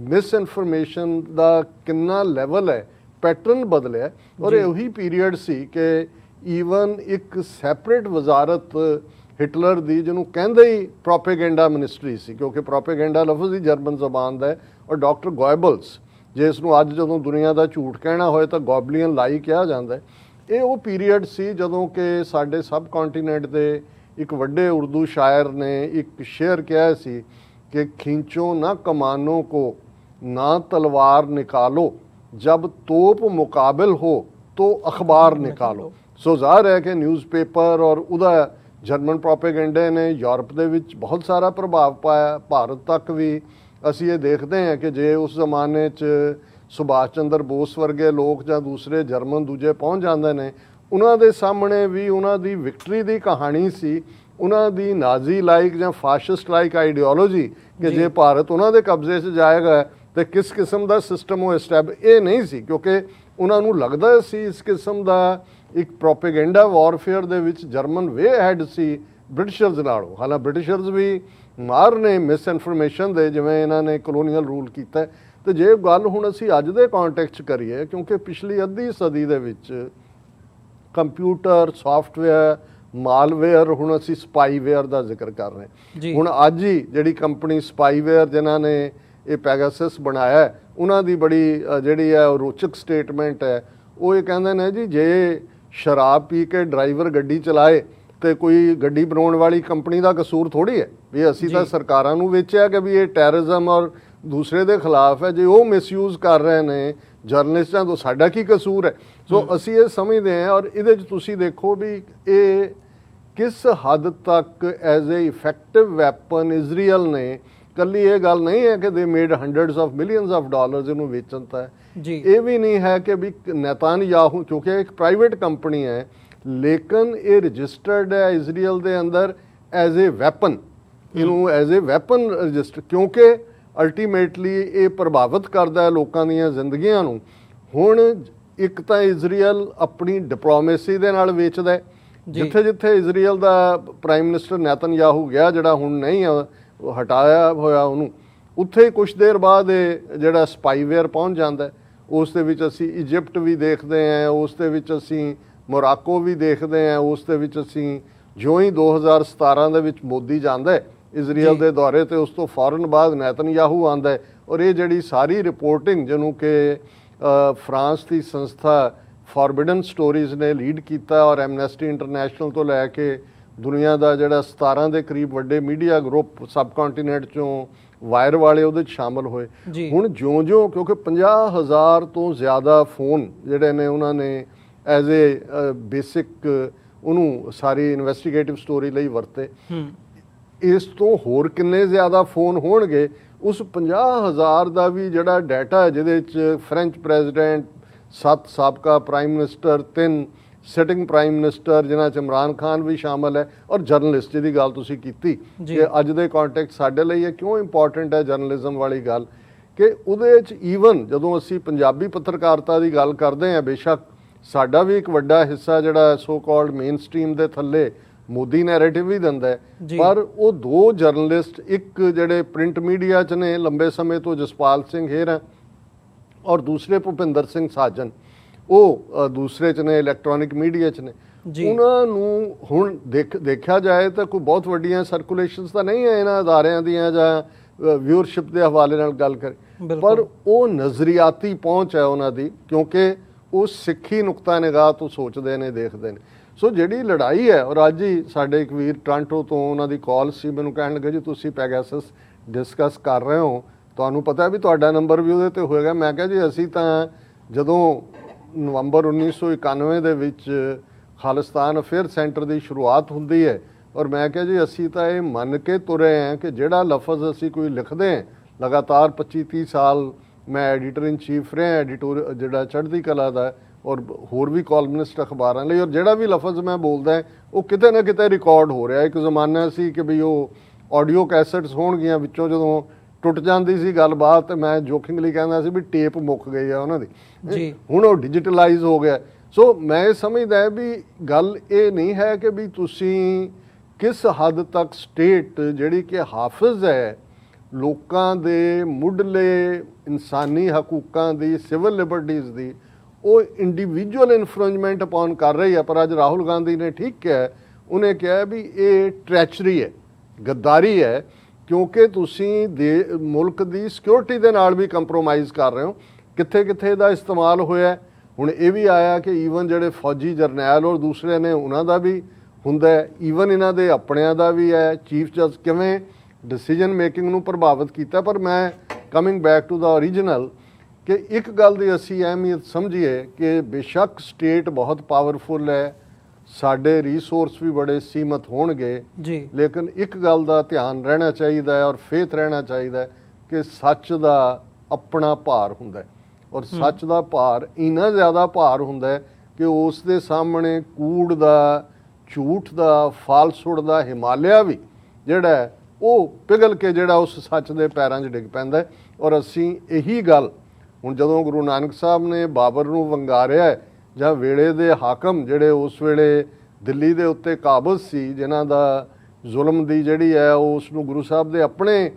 ਮਿਸ ਇਨਫੋਰਮੇਸ਼ਨ ਦਾ ਕਿੰਨਾ ਲੈਵਲ ਹੈ, ਪੈਟਰਨ ਬਦਲਿਆ। ਔਰ ਇਹ ਉਹੀ ਪੀਰੀਅਡ ਸੀ ਕਿ ਈਵਨ ਇੱਕ ਸੈਪਰੇਟ ਵਜ਼ਾਰਤ ਹਿਟਲਰ ਦੀ ਜਿਹਨੂੰ ਕਹਿੰਦੇ ਹੀ ਪ੍ਰੋਪੇਗੈਂਡਾ ਮਿਨਿਸਟਰੀ ਸੀ, ਕਿਉਂਕਿ ਪ੍ਰੋਪੇਗੈਂਡਾ ਲਫ਼ਜ਼ ਹੀ ਜਰਮਨ ਜ਼ਬਾਨ ਦਾ ਹੈ। ਔਰ ਡਾਕਟਰ ਗੋਇਬਲਸ, ਜੇ ਇਸ ਨੂੰ ਅੱਜ ਜਦੋਂ ਦੁਨੀਆ ਦਾ ਝੂਠ ਕਹਿਣਾ ਹੋਏ ਤਾਂ ਗੋਬਲੀਅਨ ਲਾਈ ਕਿਹਾ ਜਾਂਦਾ ਹੈ। ਇਹ ਉਹ ਪੀਰੀਅਡ ਸੀ ਜਦੋਂ ਕਿ ਸਾਡੇ ਸਬ ਕੰਟੀਨੈਂਟ ਦੇ ਇੱਕ ਵੱਡੇ ਉਰਦੂ ਸ਼ਾਇਰ ਨੇ ਇੱਕ ਸ਼ੇਅਰ ਕਿਹਾ ਸੀ ਕਿ ਖਿੰਚੋ ਨਾ ਕਮਾਨੋं को ना तलवार निकालो, जब तोप मुकाबिल हो तो अखबार निकालो। सो ਜ਼ਾਹਰ ਹੈ ਕਿ ਨਿਊਜ਼ਪੇਪਰ ਔਰ ਉਹਦਾ ਜਰਮਨ ਪ੍ਰੋਪੇਗੈਂਡੇ ਨੇ ਯੂਰਪ ਦੇ ਵਿੱਚ ਬਹੁਤ ਸਾਰਾ ਪ੍ਰਭਾਵ ਪਾਇਆ, ਭਾਰਤ ਤੱਕ ਵੀ। ਅਸੀਂ ਇਹ ਦੇਖਦੇ ਹਾਂ ਕਿ ਜੇ ਉਸ ਜ਼ਮਾਨੇ 'ਚ ਸੁਭਾਸ਼ ਚੰਦਰ ਬੋਸ ਵਰਗੇ ਲੋਕ ਜਾਂ ਦੂਸਰੇ ਜਰਮਨ ਦੂਜੇ ਪਹੁੰਚ ਜਾਂਦੇ ਨੇ, ਉਹਨਾਂ ਦੇ ਸਾਹਮਣੇ ਵੀ ਉਹਨਾਂ ਦੀ ਵਿਕਟਰੀ ਦੀ ਕਹਾਣੀ ਸੀ, ਉਹਨਾਂ ਦੀ ਨਾਜ਼ੀ ਲਾਈਕ ਜਾਂ ਫਾਸ਼ਿਸਟ ਲਾਈਕ ਆਈਡੀਓਲੋਜੀ ਕਿ ਜੇ ਭਾਰਤ ਉਹਨਾਂ ਦੇ ਕਬਜ਼ੇ 'ਚ ਜਾਏਗਾ ਤੇ ਕਿਸ ਕਿਸਮ ਦਾ ਸਿਸਟਮ ਉਹ ਇਹ ਨਹੀਂ ਸੀ, ਕਿਉਂਕਿ ਉਹਨਾਂ ਨੂੰ ਲੱਗਦਾ ਸੀ ਇਸ ਕਿਸਮ ਦਾ ਇੱਕ ਪ੍ਰੋਪੇਗੈਂਡਾ ਵਾਰਫੇਅਰ ਦੇ ਵਿੱਚ ਜਰਮਨ ਵੇ ਹੈਡ ਸੀ ਬ੍ਰਿਟਿਸ਼ਰਜ਼ ਨਾਲੋਂ। ਹਾਲਾਂਕਿ ਬ੍ਰਿਟਿਸ਼ਰਜ਼ ਵੀ ਮਾਰ ਨੇ ਮਿਸ ਇਨਫੋਰਮੇਸ਼ਨ ਦੇ, ਜਿਵੇਂ ਇਹਨਾਂ ਨੇ ਕਲੋਨੀਅਲ ਰੂਲ ਕੀਤਾ। ਤੇ ਜੇ ਗੱਲ ਹੁਣ ਅਸੀਂ ਅੱਜ ਦੇ ਕੰਟੈਕਸਟ 'ਚ ਕਰੀਏ, ਕਿਉਂਕਿ ਪਿਛਲੀ ਅੱਧੀ ਸਦੀ ਦੇ ਵਿੱਚ ਕੰਪਿਊਟਰ, ਸੌਫਟਵੇਅਰ, ਮਾਲਵੇਅਰ, ਹੁਣ ਅਸੀਂ ਸਪਾਈਵੇਅਰ ਦਾ ਜ਼ਿਕਰ ਕਰ ਰਹੇ। ਹੁਣ ਅੱਜ ਹੀ ਜਿਹੜੀ ਕੰਪਨੀ ਸਪਾਈਵੇਅਰ ਜਿਨ੍ਹਾਂ ਨੇ ਇਹ ਪੈਗਾਸਸ ਬਣਾਇਆ, ਉਹਨਾਂ ਦੀ ਬੜੀ ਜਿਹੜੀ ਹੈ ਰੋਚਕ ਸਟੇਟਮੈਂਟ ਹੈ। ਉਹ ਇਹ ਕਹਿੰਦੇ ਨੇ ਜੀ ਜੇ ਸ਼ਰਾਬ ਪੀ ਕੇ ਡਰਾਈਵਰ ਗੱਡੀ ਚਲਾਏ ਤੇ ਕੋਈ ਗੱਡੀ ਬਣਾਉਣ ਵਾਲੀ ਕੰਪਨੀ ਦਾ ਕਸੂਰ ਥੋੜੀ ਹੈ ਵੀ ਅਸੀਂ ਤਾਂ ਸਰਕਾਰਾਂ ਨੂੰ ਵੇਚਿਆ ਕਿ ਵੀ ਇਹ ਟੈਰਰਿਜ਼ਮ ਔਰ ਦੂਸਰੇ ਦੇ ਖਿਲਾਫ ਹੈ, ਜੇ ਉਹ ਮਿਸਯੂਜ਼ ਕਰ ਰਹੇ ਨੇ ਜਰਨਲਿਸਟਾਂ ਤੋਂ ਸਾਡਾ ਕੀ ਕਸੂਰ ਹੈ। ਸੋ ਅਸੀਂ ਇਹ ਸਮਝਦੇ ਹਾਂ। ਔਰ ਇਹਦੇ 'ਚ ਤੁਸੀਂ ਦੇਖੋ ਵੀ ਇਹ ਕਿਸ ਹੱਦ ਤੱਕ as a effective weapon Israel ਨੇ, ਕੱਲੀ ਇਹ ਗੱਲ ਨਹੀਂ ਹੈ ਕਿ ਦੇ made hundreds of millions of dollars ਇਹਨੂੰ ਵੇਚਣ ਤਾਂ ਇਹ ਵੀ ਨਹੀਂ ਹੈ ਕਿ ਵੀ ਨੇਤਾਨਯਾਹੂ, ਕਿਉਂਕਿ ਇੱਕ ਪ੍ਰਾਈਵੇਟ ਕੰਪਨੀ ਹੈ, ਲੇਕਿਨ ਇਹ ਰਜਿਸਟਰਡ ਹੈ ਇਜ਼ਰਾਈਲ ਦੇ ਅੰਦਰ ਐਜ਼ ਏ ਵੈਪਨ, ਇਹਨੂੰ ਐਜ਼ ਏ ਵੈਪਨ ਰਜਿਸਟਰ, ਕਿਉਂਕਿ ਅਲਟੀਮੇਟਲੀ ਇਹ ਪ੍ਰਭਾਵਿਤ ਕਰਦਾ ਹੈ ਲੋਕਾਂ ਦੀਆਂ ਜ਼ਿੰਦਗੀਆਂ ਨੂੰ। ਹੁਣ ਇੱਕ ਤਾਂ ਇਜ਼ਰਾਈਲ ਆਪਣੀ ਡਿਪਲੋਮੇਸੀ ਦੇ ਨਾਲ ਵੇਚਦਾ, ਜਿੱਥੇ ਜਿੱਥੇ ਇਜ਼ਰਾਈਲ ਦਾ ਪ੍ਰਾਈਮ ਮਿਨਿਸਟਰ ਨੇਤਨਯਾਹੂ ਗਿਆ, ਜਿਹੜਾ ਹੁਣ ਨਹੀਂ ਹਟਾਇਆ ਹੋਇਆ ਉਹਨੂੰ, ਉੱਥੇ ਕੁਛ ਦੇਰ ਬਾਅਦ ਇਹ ਜਿਹੜਾ ਸਪਾਈਵੇਅਰ ਪਹੁੰਚ ਜਾਂਦਾ। ਉਸ ਦੇ ਵਿੱਚ ਅਸੀਂ ਇਜਿਪਟ ਵੀ ਦੇਖਦੇ ਹਾਂ, ਉਸ ਦੇ ਵਿੱਚ ਅਸੀਂ ਮੋਰਾਕੋ ਵੀ ਦੇਖਦੇ ਹਾਂ, ਉਸ ਦੇ ਵਿੱਚ ਅਸੀਂ ਜਿਉਂ ਹੀ 2017 ਦੇ ਵਿੱਚ ਮੋਦੀ ਜਾਂਦਾ ਇਜ਼ਰਾਈਲ ਦੇ ਦੌਰੇ ਤੇ ਉਸ ਤੋਂ ਫੌਰਨ ਬਾਅਦ ਨੇਤਨਯਾਹੂ ਆਉਂਦਾ। ਔਰ ਇਹ ਜਿਹੜੀ ਸਾਰੀ ਰਿਪੋਰਟਿੰਗ ਜਿਹਨੂੰ ਕਿ ਫਰਾਂਸ ਦੀ ਸੰਸਥਾ ਫੋਰਬਿਡਨ ਸਟੋਰੀਜ਼ ਨੇ ਲੀਡ ਕੀਤਾ ਔਰ ਐਮਨੈਸਟੀ ਇੰਟਰਨੈਸ਼ਨਲ ਤੋਂ ਲੈ ਕੇ ਦੁਨੀਆ ਦਾ ਜਿਹੜਾ 17 ਦੇ ਕਰੀਬ ਵੱਡੇ ਮੀਡੀਆ ਗਰੁੱਪ ਸਬ ਕੰਟੀਨੈਂਟ 'ਚੋਂ ਵਾਇਰ ਵਾਲੇ ਉਹਦੇ 'ਚ ਸ਼ਾਮਲ ਹੋਏ। ਹੁਣ ਜਿਉਂ-ਜਿਉਂ, ਕਿਉਂਕਿ 50,000 ਤੋਂ ਜ਼ਿਆਦਾ ਫੋਨ ਜਿਹੜੇ ਨੇ ਉਹਨਾਂ ਨੇ ਐਜ਼ ਏ ਬੇਸਿਕ ਉਹਨੂੰ ਸਾਰੀ ਇਨਵੈਸਟੀਗੇਟਿਵ ਸਟੋਰੀ ਲਈ ਵਰਤੇ। ਇਸ ਤੋਂ ਹੋਰ ਕਿੰਨੇ ਜ਼ਿਆਦਾ ਫੋਨ ਹੋਣਗੇ, ਉਸ 50,000 ਦਾ ਵੀ ਜਿਹੜਾ ਡਾਟਾ ਜਿਹਦੇ 'ਚ ਫ੍ਰੈਂਚ ਪ੍ਰੈਜ਼ੀਡੈਂਟ, 7 ਸਾਬਕਾ prime minister, 3 sitting prime minister ਜਿਨ੍ਹਾਂ 'ਚ ਇਮਰਾਨ ਖਾਨ ਵੀ ਸ਼ਾਮਲ ਹੈ, ਔਰ ਜਰਨਲਿਸਟ ਜਿਹਦੀ ਗੱਲ ਤੁਸੀਂ ਕੀਤੀ ਕਿ ਅੱਜ ਦੇ ਕੰਟੈਕਸਟ ਸਾਡੇ ਲਈ ਇਹ ਕਿਉਂ ਇੰਪੋਰਟੈਂਟ ਹੈ ਜਰਨਲਿਜ਼ਮ ਵਾਲੀ ਗੱਲ, ਕਿ ਉਹਦੇ 'ਚ ਈਵਨ ਜਦੋਂ ਅਸੀਂ ਪੰਜਾਬੀ ਪੱਤਰਕਾਰਤਾ ਦੀ ਗੱਲ ਕਰਦੇ ਹਾਂ, ਬੇਸ਼ੱਕ ਸਾਡਾ ਵੀ ਇੱਕ ਵੱਡਾ ਹਿੱਸਾ ਜਿਹੜਾ ਸੋ ਕਾਲਡ ਮੇਨ ਸਟ੍ਰੀਮ ਦੇ ਥੱਲੇ ਮੋਦੀ ਨੈਰੇਟਿਵ ਹੀ ਦਿੰਦਾ ਹੈ, ਪਰ ਉਹ ਦੋ ਜਰਨਲਿਸਟ, ਇੱਕ ਜਿਹੜੇ ਪ੍ਰਿੰਟ ਮੀਡੀਆ 'ਚ ਨੇ ਲੰਬੇ ਸਮੇਂ ਤੋਂ ਜਸਪਾਲ ਸਿੰਘ ਹੇਰ ਔਰ ਦੂਸਰੇ ਭੁਪਿੰਦਰ ਸਿੰਘ ਸਾਜਨ, ਉਹ ਦੂਸਰੇ 'ਚ ਨੇ ਇਲੈਕਟ੍ਰੋਨਿਕ ਮੀਡੀਆ 'ਚ ਨੇ। ਉਹਨਾਂ ਨੂੰ ਹੁਣ ਦੇਖਿਆ ਜਾਏ ਤਾਂ ਕੋਈ ਬਹੁਤ ਵੱਡੀਆਂ ਸਰਕੂਲੇਸ਼ਨਸ ਤਾਂ ਨਹੀਂ ਹੈ ਇਹਨਾਂ ਅਦਾਰਿਆਂ ਦੀਆਂ ਜਾਂ ਵਿਊਅਰਸ਼ਿਪ ਦੇ ਹਵਾਲੇ ਨਾਲ ਗੱਲ ਕਰੇ, ਪਰ ਉਹ ਨਜ਼ਰੀਆਤੀ ਪਹੁੰਚ ਹੈ ਉਹਨਾਂ ਦੀ, ਕਿਉਂਕਿ ਉਹ ਸਿੱਖੀ ਨੁਕਤਾ ਨਿਗਾਹ ਤੋਂ ਸੋਚਦੇ ਨੇ, ਦੇਖਦੇ ਨੇ। ਸੋ ਜਿਹੜੀ ਲੜਾਈ ਹੈ, ਔਰ ਅੱਜ ਹੀ ਸਾਡੇ ਇੱਕ ਵੀਰ ਟੋਰਾਂਟੋ ਤੋਂ ਉਹਨਾਂ ਦੀ ਕਾਲ ਸੀ, ਮੈਨੂੰ ਕਹਿਣ ਲੱਗੇ ਜੀ ਤੁਸੀਂ ਪੈਗਾਸਸ ਡਿਸਕਸ ਕਰ ਰਹੇ ਹੋ, ਤੁਹਾਨੂੰ ਪਤਾ ਵੀ ਤੁਹਾਡਾ ਨੰਬਰ ਵੀ ਉਹਦੇ 'ਤੇ ਹੋਏਗਾ। ਮੈਂ ਕਿਹਾ ਜੀ ਅਸੀਂ ਤਾਂ ਜਦੋਂ ਨਵੰਬਰ 1991 ਦੇ ਵਿੱਚ ਖਾਲਿਸਤਾਨ ਅਫੇਅਰ ਸੈਂਟਰ ਦੀ ਸ਼ੁਰੂਆਤ ਹੁੰਦੀ ਹੈ, ਔਰ ਮੈਂ ਕਿਹਾ ਜੀ ਅਸੀਂ ਤਾਂ ਇਹ ਮੰਨ ਕੇ ਤੁਰੇ ਹਾਂ ਕਿ ਜਿਹੜਾ ਲਫ਼ਜ਼ ਅਸੀਂ ਕੋਈ ਲਿਖਦੇ ਹਾਂ, ਲਗਾਤਾਰ 25-30 ਸਾਲ ਮੈਂ ਐਡੀਟਰ ਇਨ ਚੀਫ ਰਿਹਾ, ਐਡੀਟੋਰ ਜਿਹੜਾ ਚੜ੍ਹਦੀ ਕਲਾ ਦਾ, ਔਰ ਹੋਰ ਵੀ ਕਾਲਮਨਿਸਟ ਅਖਬਾਰਾਂ ਲਈ, ਔਰ ਜਿਹੜਾ ਵੀ ਲਫ਼ਜ਼ ਮੈਂ ਬੋਲਦਾ ਉਹ ਕਿਤੇ ਨਾ ਕਿਤੇ ਰਿਕਾਰਡ ਹੋ ਰਿਹਾ। ਇੱਕ ਜ਼ਮਾਨਾ ਸੀ ਕਿ ਵੀ ਉਹ ਆਡੀਓ ਕੈਸਟਸ ਹੋਣਗੀਆਂ, ਵਿੱਚੋਂ ਜਦੋਂ ਟੁੱਟ ਜਾਂਦੀ ਸੀ ਗੱਲਬਾਤ, ਮੈਂ ਜੋਕਿੰਗਲੀ ਕਹਿੰਦਾ ਸੀ ਵੀ ਟੇਪ ਮੁੱਕ ਗਈ ਆ ਉਹਨਾਂ ਦੀ। ਹੁਣ ਉਹ ਡਿਜੀਟਲਾਈਜ਼ ਹੋ ਗਿਆ। ਸੋ ਮੈਂ ਇਹ ਸਮਝਦਾ ਵੀ ਗੱਲ ਇਹ ਨਹੀਂ ਹੈ ਕਿ ਵੀ ਤੁਸੀਂ ਕਿਸ ਹੱਦ ਤੱਕ ਸਟੇਟ ਜਿਹੜੀ ਕਿ ਹਾਫਿਜ਼ ਹੈ ਲੋਕਾਂ ਦੇ ਮੁੱਢਲੇ ਇਨਸਾਨੀ ਹਕੂਕਾਂ ਦੀ, ਸਿਵਲ ਲਿਬਰਟੀਜ਼ ਦੀ, ਉਹ ਇੰਡੀਵਿਜੂਅਲ ਇਨਫਰਿੰਜਮੈਂਟ ਅਪਨ ਕਰ ਰਹੀ ਹੈ। ਪਰ ਅੱਜ ਰਾਹੁਲ ਗਾਂਧੀ ਨੇ ਠੀਕ ਕਿਹਾ, ਉਹਨੇ ਕਿਹਾ ਵੀ ਇਹ ਟ੍ਰੈਚਰੀ ਹੈ, ਗੱਦਾਰੀ ਹੈ, ਕਿਉਂਕਿ ਤੁਸੀਂ ਮੁਲਕ ਦੀ ਸਿਕਿਉਰਿਟੀ ਦੇ ਨਾਲ ਵੀ ਕੰਪਰੋਮਾਈਜ਼ ਕਰ ਰਹੇ ਹੋ। ਕਿੱਥੇ ਕਿੱਥੇ ਦਾ ਇਸਤੇਮਾਲ ਹੋਇਆ, ਹੁਣ ਇਹ ਵੀ ਆਇਆ ਕਿ ਈਵਨ ਜਿਹੜੇ ਫੌਜੀ ਜਰਨੈਲ ਔਰ ਦੂਸਰੇ ਨੇ ਉਹਨਾਂ ਦਾ ਵੀ ਹੁੰਦਾ, ਈਵਨ ਇਹਨਾਂ ਦੇ ਆਪਣਿਆਂ ਦਾ ਵੀ ਹੈ। ਚੀਫ ਜਸਟਿਸ ਕਿਵੇਂ ਡਿਸੀਜਨ ਮੇਕਿੰਗ ਨੂੰ ਪ੍ਰਭਾਵਿਤ ਕੀਤਾ। ਪਰ ਮੈਂ coming back to the original, ਕਿ ਇੱਕ ਗੱਲ ਦੀ ਅਸੀਂ ਅਹਿਮੀਅਤ ਸਮਝੀਏ ਕਿ ਬੇਸ਼ੱਕ ਸਟੇਟ ਬਹੁਤ ਪਾਵਰਫੁਲ ਹੈ, ਸਾਡੇ ਰਿਸੋਰਸ ਵੀ ਬੜੇ ਸੀਮਤ ਹੋਣਗੇ ਜੀ, ਲੇਕਿਨ ਇੱਕ ਗੱਲ ਦਾ ਧਿਆਨ ਰਹਿਣਾ ਚਾਹੀਦਾ ਹੈ ਔਰ ਫੇਥ ਰਹਿਣਾ ਚਾਹੀਦਾ ਹੈ ਕਿ ਸੱਚ ਦਾ ਆਪਣਾ ਭਾਰ ਹੁੰਦਾ ਹੈ, ਔਰ ਸੱਚ ਦਾ ਭਾਰ ਇੰਨਾ ਜ਼ਿਆਦਾ ਭਾਰ ਹੁੰਦਾ ਹੈ ਕਿ ਉਸ ਦੇ ਸਾਹਮਣੇ ਕੂੜ ਦਾ, ਝੂਠ ਦਾ, ਫਾਲਸੂਡ ਦਾ ਹਿਮਾਲਿਆ ਵੀ ਜਿਹੜਾ ਉਹ ਪਿਘਲ ਕੇ ਜਿਹੜਾ ਉਸ ਸੱਚ ਦੇ ਪੈਰਾਂ 'ਚ ਡਿੱਗ ਪੈਂਦਾ। ਔਰ ਅਸੀਂ ਇਹੀ ਗੱਲ ਹੁਣ ਜਦੋਂ ਗੁਰੂ ਨਾਨਕ ਸਾਹਿਬ ਨੇ ਬਾਬਰ ਨੂੰ ਵੰਗਾਰਿਆ, ਜਾਂ ਵੇਲੇ ਦੇ ਹਾਕਮ ਜਿਹੜੇ ਉਸ ਵੇਲੇ ਦਿੱਲੀ ਦੇ ਉੱਤੇ ਕਾਬਜ਼ ਸੀ, ਜਿਨ੍ਹਾਂ ਦਾ ਜ਼ੁਲਮ ਦੀ ਜਿਹੜੀ ਹੈ ਉਸ ਨੂੰ ਗੁਰੂ ਸਾਹਿਬ ਦੇ ਆਪਣੇ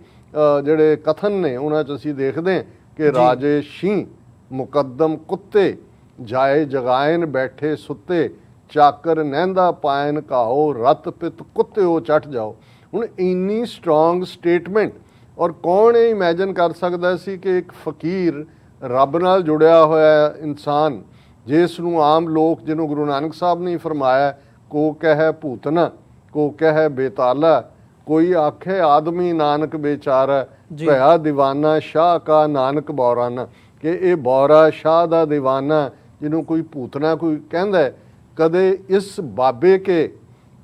ਜਿਹੜੇ ਕਥਨ ਨੇ ਉਹਨਾਂ 'ਚ ਅਸੀਂ ਦੇਖਦੇ ਕਿ ਰਾਜੇ ਸ਼ੀਂ ਮੁਕੱਦਮ ਕੁੱਤੇ, ਜਾਏ ਜਗਾਇਨ ਬੈਠੇ ਸੁੱਤੇ, ਚਾਕਰ ਨਹਿੰਦਾ ਪਾਇਨ ਘਾਓ, ਰਤ ਪਿਤ ਕੁੱਤਿਓ ਚਟ ਜਾਓ। ਹੁਣ ਇੰਨੀ ਸਟਰੋਂਗ ਸਟੇਟਮੈਂਟ, ਔਰ ਕੌਣ ਇਹ ਇਮੈਜਨ ਕਰ ਸਕਦਾ ਸੀ ਕਿ ਇੱਕ ਫਕੀਰ, ਰੱਬ ਨਾਲ ਜੁੜਿਆ ਹੋਇਆ ਇਨਸਾਨ, ਜਿਸ ਨੂੰ ਆਮ ਲੋਕ, ਜਿਹਨੂੰ ਗੁਰੂ ਨਾਨਕ ਸਾਹਿਬ ਨੇ ਫਰਮਾਇਆ, ਕੋ ਕਹਿ ਭੂਤਨਾ ਕੋ ਕਹਿ ਬੇਤਾਲਾ, ਕੋਈ ਆਖੇ ਆਦਮੀ ਨਾਨਕ ਬੇਚਾਰਾ, ਭਇਆ ਦੀਵਾਨਾ ਸ਼ਾਹ ਕਾ ਨਾਨਕ ਬੌਰਾਨਾ, ਕਿ ਇਹ ਬੌਰਾ ਸ਼ਾਹ ਦਾ ਦੀਵਾਨਾ ਜਿਹਨੂੰ ਕੋਈ ਭੂਤਨਾ ਕੋਈ ਕਹਿੰਦਾ, ਕਦੇ ਇਸ ਬਾਬੇ ਕੇ,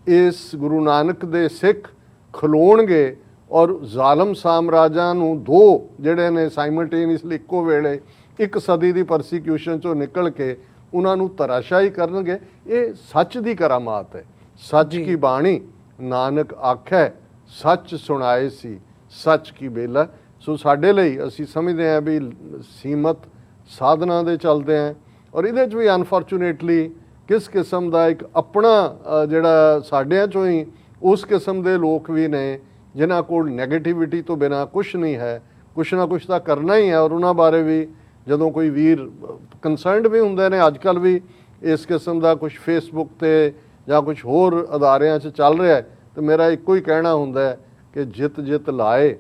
ਇਸ ਗੁਰੂ ਨਾਨਕ ਦੇ ਸਿੱਖ ਖਲੋਣਗੇ ਔਰ ਜ਼ਾਲਮ ਸਾਮਰਾਜਾਂ ਨੂੰ ਦੋ ਜਿਹੜੇ ਨੇ ਸਾਈਮਲਟੇਨੀਅਸਲੀ ਇੱਕੋ ਵੇਲੇ ਇੱਕ ਸਦੀ ਦੀ ਪਰਸੀਕਿਊਸ਼ਨ ਚੋਂ ਨਿਕਲ ਕੇ ਉਹਨਾਂ ਨੂੰ ਤਰਾਸ਼ਾਹੀ ਕਰਨਗੇ। ਇਹ ਸੱਚ ਦੀ ਕਰਾਮਾਤ ਹੈ। ਸੱਚ ਕੀ ਬਾਣੀ ਨਾਨਕ ਆਖੈ, ਸੱਚ ਸੁਣਾਏ ਸੀ ਸੱਚ ਕੀ ਬੇਲਾ। ਸੋ ਸਾਡੇ ਲਈ ਅਸੀਂ ਸਮਝਦੇ ਹਾਂ ਵੀ ਸੀਮਤ ਸਾਧਨਾਂ ਦੇ ਚੱਲਦੇ ਹਾਂ, ਔਰ ਇਹਦੇ 'ਚ ਵੀ ਅਨਫੋਰਚੂਨੇਟਲੀ ਕਿਸ ਕਿਸਮ ਦਾ ਇੱਕ ਆਪਣਾ ਜਿਹੜਾ ਸਾਡਿਆਂ 'ਚੋਂ ਹੀ ਉਸ ਕਿਸਮ ਦੇ ਲੋਕ ਵੀ ਨੇ ਜਿਨ੍ਹਾਂ ਕੋਲ ਨੈਗੇਟਿਵਿਟੀ ਤੋਂ ਬਿਨਾਂ ਕੁਛ ਨਹੀਂ ਹੈ, ਕੁਛ ਨਾ ਕੁਛ ਤਾਂ ਕਰਨਾ ਹੀ ਹੈ। ਔਰ ਉਹਨਾਂ ਬਾਰੇ ਵੀ ਜਦੋਂ ਕੋਈ ਵੀਰ ਕੰਸਰਨਡ ਵੀ ਹੁੰਦੇ ਨੇ, ਅੱਜ ਕੱਲ੍ਹ ਵੀ ਇਸ ਕਿਸਮ ਦਾ ਕੁਛ ਫੇਸਬੁੱਕ 'ਤੇ ਜਾਂ ਕੁਛ ਹੋਰ ਅਦਾਰਿਆਂ 'ਚ ਚੱਲ ਰਿਹਾ ਹੈ, ਤਾਂ ਮੇਰਾ ਇੱਕੋ ਹੀ ਕਹਿਣਾ ਹੁੰਦਾ ਹੈ ਕਿ ਜਿਤ ਜਿਤ ਲਾਏ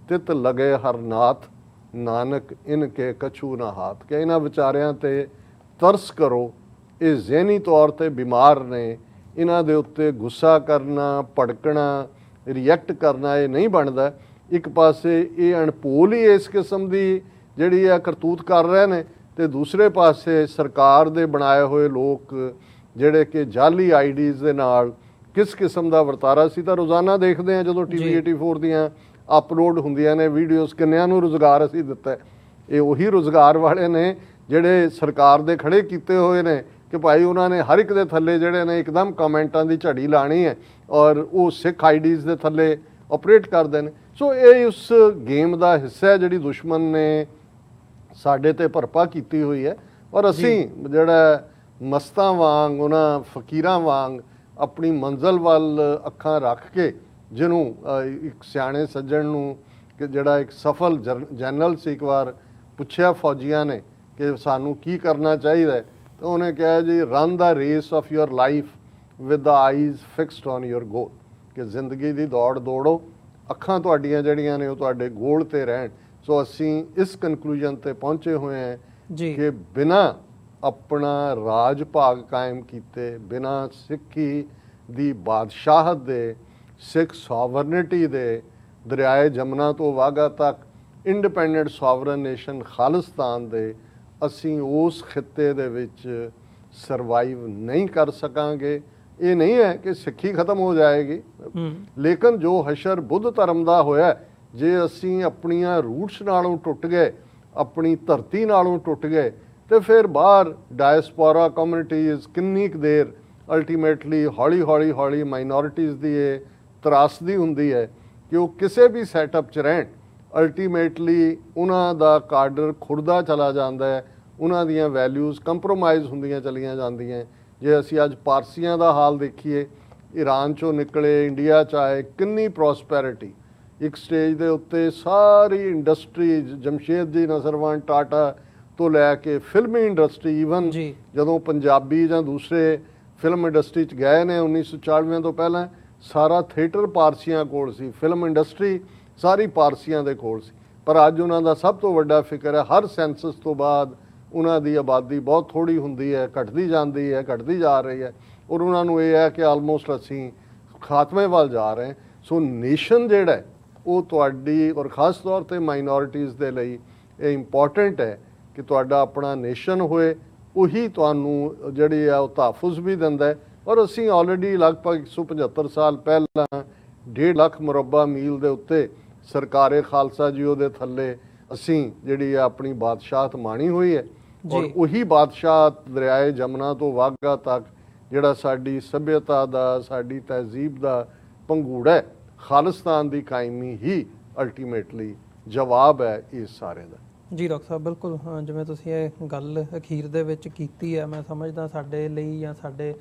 ਤਿਤ ਲਗੇ ਹਰ ਨਾਥ, ਨਾਨਕ ਇਨ ਕੇ ਕਛੂ ਨਾ ਹਾਥ। ਕਿ ਇਹਨਾਂ ਵਿਚਾਰਿਆਂ 'ਤੇ ਤਰਸ ਕਰੋ, ਇਹ ਜ਼ਹਿਨੀ ਤੌਰ 'ਤੇ ਬਿਮਾਰ ਨੇ, ਇਹਨਾਂ ਦੇ ਉੱਤੇ ਗੁੱਸਾ ਕਰਨਾ, ਭੜਕਣਾ, ਰਿਐਕਟ ਕਰਨਾ ਇਹ ਨਹੀਂ ਬਣਦਾ। ਇੱਕ ਪਾਸੇ ਇਹ ਅਣਪੋਲ ਹੀ ਇਸ ਕਿਸਮ ਦੀ ਜਿਹੜੀ ਆ ਕਰਤੂਤ ਕਰ ਰਹੇ ਨੇ, ਤੇ ਦੂਸਰੇ ਪਾਸੇ ਸਰਕਾਰ ਦੇ ਬਣਾਏ ਹੋਏ ਲੋਕ ਜਿਹੜੇ ਕਿ ਜਾਲੀ ਆਈਡੀਜ਼ ਦੇ ਨਾਲ ਕਿਸ ਕਿਸਮ ਦਾ ਵਰਤਾਰਾ ਸੀ ਤਾਂ ਰੋਜ਼ਾਨਾ ਦੇਖਦੇ ਹਾਂ ਜਦੋਂ TV 84 ਦੀਆਂ ਅਪਲੋਡ ਹੁੰਦੀਆਂ ਨੇ ਵੀਡੀਓਜ਼, ਕਿੰਨਿਆਂ ਨੂੰ ਰੁਜ਼ਗਾਰ ਅਸੀਂ ਦਿੱਤਾ। ਇਹ ਉਹੀ ਰੁਜ਼ਗਾਰ ਵਾਲੇ ਨੇ ਜਿਹੜੇ ਸਰਕਾਰ ਦੇ ਖੜੇ ਕੀਤੇ ਹੋਏ ਨੇ ਕਿ ਭਾਈ ਉਹਨਾਂ ਨੇ ਹਰ ਇੱਕ ਦੇ ਥੱਲੇ ਜਿਹੜੇ ਨੇ ਇੱਕਦਮ ਕਮੈਂਟਾਂ ਦੀ ਝੜੀ ਲਾਣੀ ਹੈ, ਔਰ ਉਹ ਸਿੱਖ ਆਈਡੀਜ਼ ਦੇ ਥੱਲੇ ਆਪਰੇਟ ਕਰਦੇ ਨੇ। ਸੋ ਇਹ ਉਸ ਗੇਮ ਦਾ ਹਿੱਸਾ ਹੈ ਜਿਹੜੀ ਦੁਸ਼ਮਣ ਨੇ ਸਾਡੇ ਤੇ ਭਰਪਾ ਕੀਤੀ ਹੋਈ ਹੈ, ਔਰ ਅਸੀਂ ਜਿਹੜਾ ਮਸਤਾਂ ਵਾਂਗ, ਉਹਨਾਂ ਫਕੀਰਾਂ ਵਾਂਗ ਆਪਣੀ ਮੰਜ਼ਲ ਵੱਲ ਅੱਖਾਂ ਰੱਖ ਕੇ, ਜਿਹਨੂੰ ਇੱਕ ਸਿਆਣੇ ਸੱਜਣ ਨੂੰ ਕਿ ਜਿਹੜਾ ਇੱਕ ਸਫਲ ਜਨਰਲ ਸੀ, ਇੱਕ ਵਾਰ ਪੁੱਛਿਆ ਫੌਜੀਆਂ ਨੇ ਕਿ ਸਾਨੂੰ ਕੀ ਕਰਨਾ ਚਾਹੀਦਾ ਹੈ, ਤਾਂ ਉਹਨੇ ਕਿਹਾ ਜੀ run the race of your life with the eyes fixed on your goal, ਕਿ ਜ਼ਿੰਦਗੀ ਦੀ ਦੌੜ ਦੌੜੋ, ਅੱਖਾਂ ਤੁਹਾਡੀਆਂ ਜਿਹੜੀਆਂ ਨੇ ਉਹ ਤੁਹਾਡੇ ਗੋਲ ਤੇ ਰਹਿਣ। ਸੋ ਅਸੀਂ ਇਸ ਕਨਕਲੂਜਨ ਤੇ ਪਹੁੰਚੇ ਹੋਏ ਹਾਂ ਜੀ ਕਿ ਬਿਨਾਂ ਆਪਣਾ ਰਾਜ ਭਾਗ ਕਾਇਮ ਕੀਤੇ, ਬਿਨਾਂ ਸਿੱਖੀ ਦੀ ਬਾਦਸ਼ਾਹਤ ਦੇ, ਸਿੱਖ ਸੋਵਰਨਿਟੀ ਦੇ, ਦਰਿਆਏ ਜਮਨਾ ਤੋਂ ਵਾਘਾ ਤੱਕ ਇੰਡੀਪੈਂਡੈਂਟ ਸੋਵਰਨ ਨੇਸ਼ਨ ਖਾਲਿਸਤਾਨ ਦੇ, ਅਸੀਂ ਉਸ ਖਿੱਤੇ ਦੇ ਵਿੱਚ ਸਰਵਾਈਵ ਨਹੀਂ ਕਰ ਸਕਾਂਗੇ। ਇਹ ਨਹੀਂ ਹੈ ਕਿ ਸਿੱਖੀ ਖਤਮ ਹੋ ਜਾਏਗੀ, ਲੇਕਿਨ ਜੋ ਹਸ਼ਰ ਬੁੱਧ ਧਰਮ ਦਾ ਹੋਇਆ, ਜੇ ਅਸੀਂ ਆਪਣੀਆਂ ਰੂਟਸ ਨਾਲੋਂ ਟੁੱਟ ਗਏ, ਆਪਣੀ ਧਰਤੀ ਨਾਲੋਂ ਟੁੱਟ ਗਏ, ਤੇ ਫਿਰ ਬਾਹਰ ਡਾਇਸਪੋਰਾ ਕਮਿਊਨਿਟੀਜ਼ ਕਿੰਨੀ ਕੁ ਦੇਰ ਅਲਟੀਮੇਟਲੀ ਹੌਲੀ ਮਾਈਨੋਰਿਟੀਜ਼ ਦੀ ਇਹ ਤਰਾਸਦੀ ਹੁੰਦੀ ਹੈ ਕਿ ਉਹ ਕਿਸੇ ਵੀ ਸੈਟਅਪ 'ਚ ਰਹਿਣ, ਅਲਟੀਮੇਟਲੀ ਉਹਨਾਂ ਦਾ ਕਾਡਰ ਖੁਰਦਾ ਚਲਾ ਜਾਂਦਾ ਹੈ, ਉਹਨਾਂ ਦੀਆਂ ਵੈਲਿਊਜ਼ ਕੰਪਰੋਮਾਈਜ਼ ਹੁੰਦੀਆਂ ਚਲੀਆਂ ਜਾਂਦੀਆਂ। ਜੇ ਅਸੀਂ ਅੱਜ ਪਾਰਸੀਆਂ ਦਾ ਹਾਲ ਦੇਖੀਏ, ਈਰਾਨ 'ਚੋਂ ਨਿਕਲੇ, ਇੰਡੀਆ 'ਚ ਆਏ, ਕਿੰਨੀ ਪ੍ਰੋਸਪੈਰਿਟੀ, ਇੱਕ ਸਟੇਜ ਦੇ ਉੱਤੇ ਸਾਰੀ ਇੰਡਸਟਰੀ, ਜਮਸ਼ੇਦ ਜੀ ਨਸਰਵੰਤ ਟਾਟਾ ਤੋਂ ਲੈ ਕੇ ਫਿਲਮੀ ਇੰਡਸਟਰੀ, ਈਵਨ ਜਦੋਂ ਪੰਜਾਬੀ ਜਾਂ ਦੂਸਰੇ ਫਿਲਮ ਇੰਡਸਟਰੀ 'ਚ ਗਏ ਨੇ 1994 ਤੋਂ ਪਹਿਲਾਂ, ਸਾਰਾ ਥੀਏਟਰ ਪਾਰਸੀਆਂ ਕੋਲ ਸੀ, ਫਿਲਮ ਇੰਡਸਟਰੀ ਸਾਰੀ ਪਾਰਸੀਆਂ ਦੇ ਕੋਲ ਸੀ। ਪਰ ਅੱਜ ਉਹਨਾਂ ਦਾ ਸਭ ਤੋਂ ਵੱਡਾ ਫਿਕਰ ਹੈ, ਹਰ ਸੈਂਸਸ ਤੋਂ ਬਾਅਦ ਉਹਨਾਂ ਦੀ ਆਬਾਦੀ ਬਹੁਤ ਥੋੜ੍ਹੀ ਹੁੰਦੀ ਹੈ, ਘਟਦੀ ਜਾਂਦੀ ਹੈ, ਘਟਦੀ ਜਾ ਰਹੀ ਹੈ, ਔਰ ਉਹਨਾਂ ਨੂੰ ਇਹ ਹੈ ਕਿ ਆਲਮੋਸਟ ਅਸੀਂ ਖਾਤਮੇ ਵੱਲ ਜਾ ਰਹੇ ਹਾਂ। ਸੋ ਨੇਸ਼ਨ ਜਿਹੜਾ ਉਹ ਤੁਹਾਡੀ, ਔਰ ਖ਼ਾਸ ਤੌਰ 'ਤੇ ਮਾਈਨੋਰਿਟੀਜ਼ ਦੇ ਲਈ ਇਹ ਇੰਪੋਰਟੈਂਟ ਹੈ ਕਿ ਤੁਹਾਡਾ ਆਪਣਾ ਨੇਸ਼ਨ ਹੋਏ, ਉਹੀ ਤੁਹਾਨੂੰ ਜਿਹੜੀ ਆ ਉਹ ਤਹਫ਼ੁਜ਼ ਵੀ ਦਿੰਦਾ ਹੈ। ਔਰ ਅਸੀਂ ਆਲਰੇਡੀ ਲਗਭਗ 175 ਸਾਲ ਪਹਿਲਾਂ 1.5 ਲੱਖ ਮੁਰੱਬਾ ਮੀਲ ਦੇ ਉੱਤੇ ਸਰਕਾਰੇ ਖਾਲਸਾ ਜੀ ਉਹਦੇ ਥੱਲੇ ਅਸੀਂ ਜਿਹੜੀ ਆ ਆਪਣੀ ਬਾਦਸ਼ਾਹਤ ਮਾਣੀ ਹੋਈ ਹੈ, ਔਰ ਉਹੀ ਬਾਦਸ਼ਾਹਤ ਦਰਿਆਏ ਜਮਨਾ ਤੋਂ ਵਾਘਾ ਤੱਕ ਜਿਹੜਾ ਸਾਡੀ ਸੱਭਿਅਤਾ ਦਾ, ਸਾਡੀ ਤਹਿਜ਼ੀਬ ਦਾ ਪੰਘੂੜਾ ਹੈ, ਖਾਲਿਸਤਾਨ ਦੀ ਕਾਇਮੀ ਹੀ ਅਲਟੀਮੇਟਲੀ ਜਵਾਬ ਹੈ ਇਸ ਸਾਰੇ ਦਾ। ਜੀ ਡਾਕਟਰ ਸਾਹਿਬ, ਬਿਲਕੁਲ ਜਿਵੇਂ ਤੁਸੀਂ ਇਹ ਗੱਲ ਅਖੀਰ ਦੇ ਵਿੱਚ ਕੀਤੀ ਹੈ, ਮੈਂ ਸਮਝਦਾ ਸਾਡੇ ਲਈ ਜਾਂ ਸਾਡੇ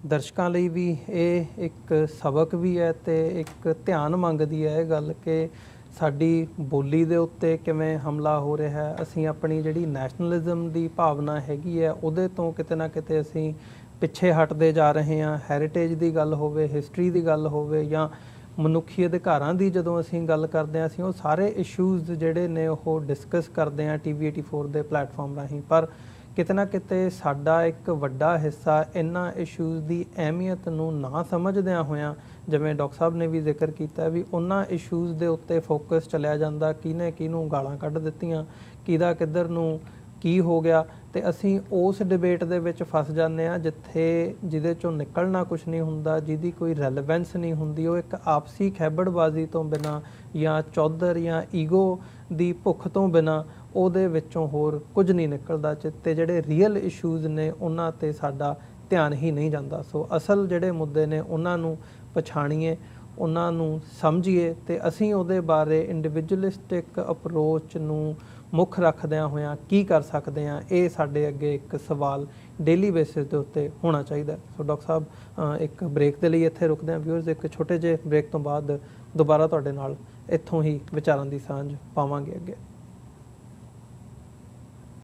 ਦਰਸ਼ਕਾਂ ਲਈ ਵੀ ਇਹ ਇੱਕ ਸਬਕ ਵੀ ਹੈ ਤੇ ਇੱਕ ਧਿਆਨ ਮੰਗਦੀ ਹੈ ਇਹ ਗੱਲ ਕਿ ਸਾਡੀ ਬੋਲੀ ਦੇ ਉੱਤੇ ਕਿਵੇਂ ਹਮਲਾ ਹੋ ਰਿਹਾ ਹੈ। ਅਸੀਂ ਆਪਣੀ ਜਿਹੜੀ ਨੈਸ਼ਨਲਿਜ਼ਮ ਦੀ ਭਾਵਨਾ ਹੈਗੀ ਹੈ ਉਹਦੇ ਤੋਂ ਕਿਤੇ ਨਾ ਕਿਤੇ ਅਸੀਂ ਪਿੱਛੇ ਹਟਦੇ ਜਾ ਰਹੇ ਹਾਂ। ਹੈਰੀਟੇਜ ਦੀ ਗੱਲ ਹੋਵੇ, ਹਿਸਟਰੀ ਦੀ ਗੱਲ ਹੋਵੇ ਜਾਂ ਮਨੁੱਖੀ ਅਧਿਕਾਰਾਂ ਦੀ ਜਦੋਂ ਅਸੀਂ ਗੱਲ ਕਰਦੇ ਹਾਂ, ਅਸੀਂ ਉਹ ਸਾਰੇ ਇਸ਼ੂਜ਼ ਜਿਹੜੇ ਨੇ ਉਹ ਡਿਸਕਸ ਕਰਦੇ ਹਾਂ TV 84 ਦੇ ਪਲੇਟਫਾਰਮ ਰਾਹੀਂ। ਪਰ ਕਿਤੇ ਨਾ ਕਿਤੇ ਸਾਡਾ ਇੱਕ ਵੱਡਾ ਹਿੱਸਾ ਇਹਨਾਂ ਇਸ਼ੂਜ਼ ਦੀ ਅਹਿਮੀਅਤ ਨੂੰ ਨਾ ਸਮਝਦਿਆਂ ਹੋਇਆਂ, ਜਿਵੇਂ ਡਾਕਟਰ ਸਾਹਿਬ ਨੇ ਵੀ ਜ਼ਿਕਰ ਕੀਤਾ ਵੀ ਉਹਨਾਂ ਇਸ਼ੂਜ਼ ਦੇ ਉੱਤੇ ਫੋਕਸ ਚਲਿਆ ਜਾਂਦਾ, ਕਿਹਨੇ ਕਿਹਨੂੰ ਗਾਲਾਂ ਕੱਢ ਦਿੱਤੀਆਂ, ਕਿਹਦਾ ਕਿੱਧਰ ਨੂੰ ਕੀ ਹੋ ਗਿਆ, ਤੇ ਅਸੀਂ ਉਸ ਡਿਬੇਟ ਦੇ ਵਿੱਚ ਫਸ ਜਾਂਦੇ ਹਾਂ ਜਿਹਦੇ ਚੋਂ ਨਿਕਲਣਾ ਕੁਝ ਨਹੀਂ ਹੁੰਦਾ, ਜਿਹਦੀ ਕੋਈ ਰੈਲੇਵੈਂਸ ਨਹੀਂ ਹੁੰਦੀ। ਉਹ ਇੱਕ ਆਪਸੀ ਖੈਬੜਬਾਜ਼ੀ ਤੋਂ ਬਿਨਾਂ ਜਾਂ ਚੌਧਰ ਜਾਂ ਈਗੋ ਦੀ ਭੁੱਖ ਤੋਂ ਬਿਨਾਂ ਉਹਦੇ ਵਿੱਚੋਂ ਹੋਰ ਕੁਝ ਨਹੀਂ ਨਿਕਲਦਾ, ਤੇ ਜਿਹੜੇ ਰੀਅਲ ਇਸ਼ੂਜ਼ ਨੇ ਉਹਨਾਂ 'ਤੇ ਸਾਡਾ ਧਿਆਨ ਹੀ ਨਹੀਂ ਜਾਂਦਾ। ਸੋ ਅਸਲ ਜਿਹੜੇ ਮੁੱਦੇ ਨੇ ਉਹਨਾਂ ਨੂੰ ਪਛਾਣੀਏ, ਉਹਨਾਂ ਨੂੰ ਸਮਝੀਏ, ਤੇ ਅਸੀਂ ਉਹਦੇ ਬਾਰੇ ਇੰਡੀਵਿਜੂਅਲਿਸਟਿਕ ਅਪਰੋਚ ਨੂੰ ਮੁੱਖ ਰੱਖਦਿਆਂ ਹੋਇਆਂ ਕੀ ਕਰ ਸਕਦੇ ਹਾਂ, ਇਹ ਸਾਡੇ ਅੱਗੇ ਇੱਕ ਸਵਾਲ ਡੇਲੀ ਬੇਸਿਸ ਦੇ ਉੱਤੇ ਹੋਣਾ ਚਾਹੀਦਾ। ਸੋ ਡਾਕਟਰ ਸਾਹਿਬ, ਇੱਕ ਬ੍ਰੇਕ ਦੇ ਲਈ ਇੱਥੇ ਰੁਕਦੇ ਹਾਂ। ਵਿਊਅਰਸ, ਇੱਕ ਛੋਟੇ ਜਿਹੇ ਬ੍ਰੇਕ ਤੋਂ ਬਾਅਦ ਦੁਬਾਰਾ ਤੁਹਾਡੇ ਨਾਲ ਇੱਥੋਂ ਹੀ ਵਿਚਾਰਾਂ ਦੀ ਸਾਂਝ ਪਾਵਾਂਗੇ ਅੱਗੇ।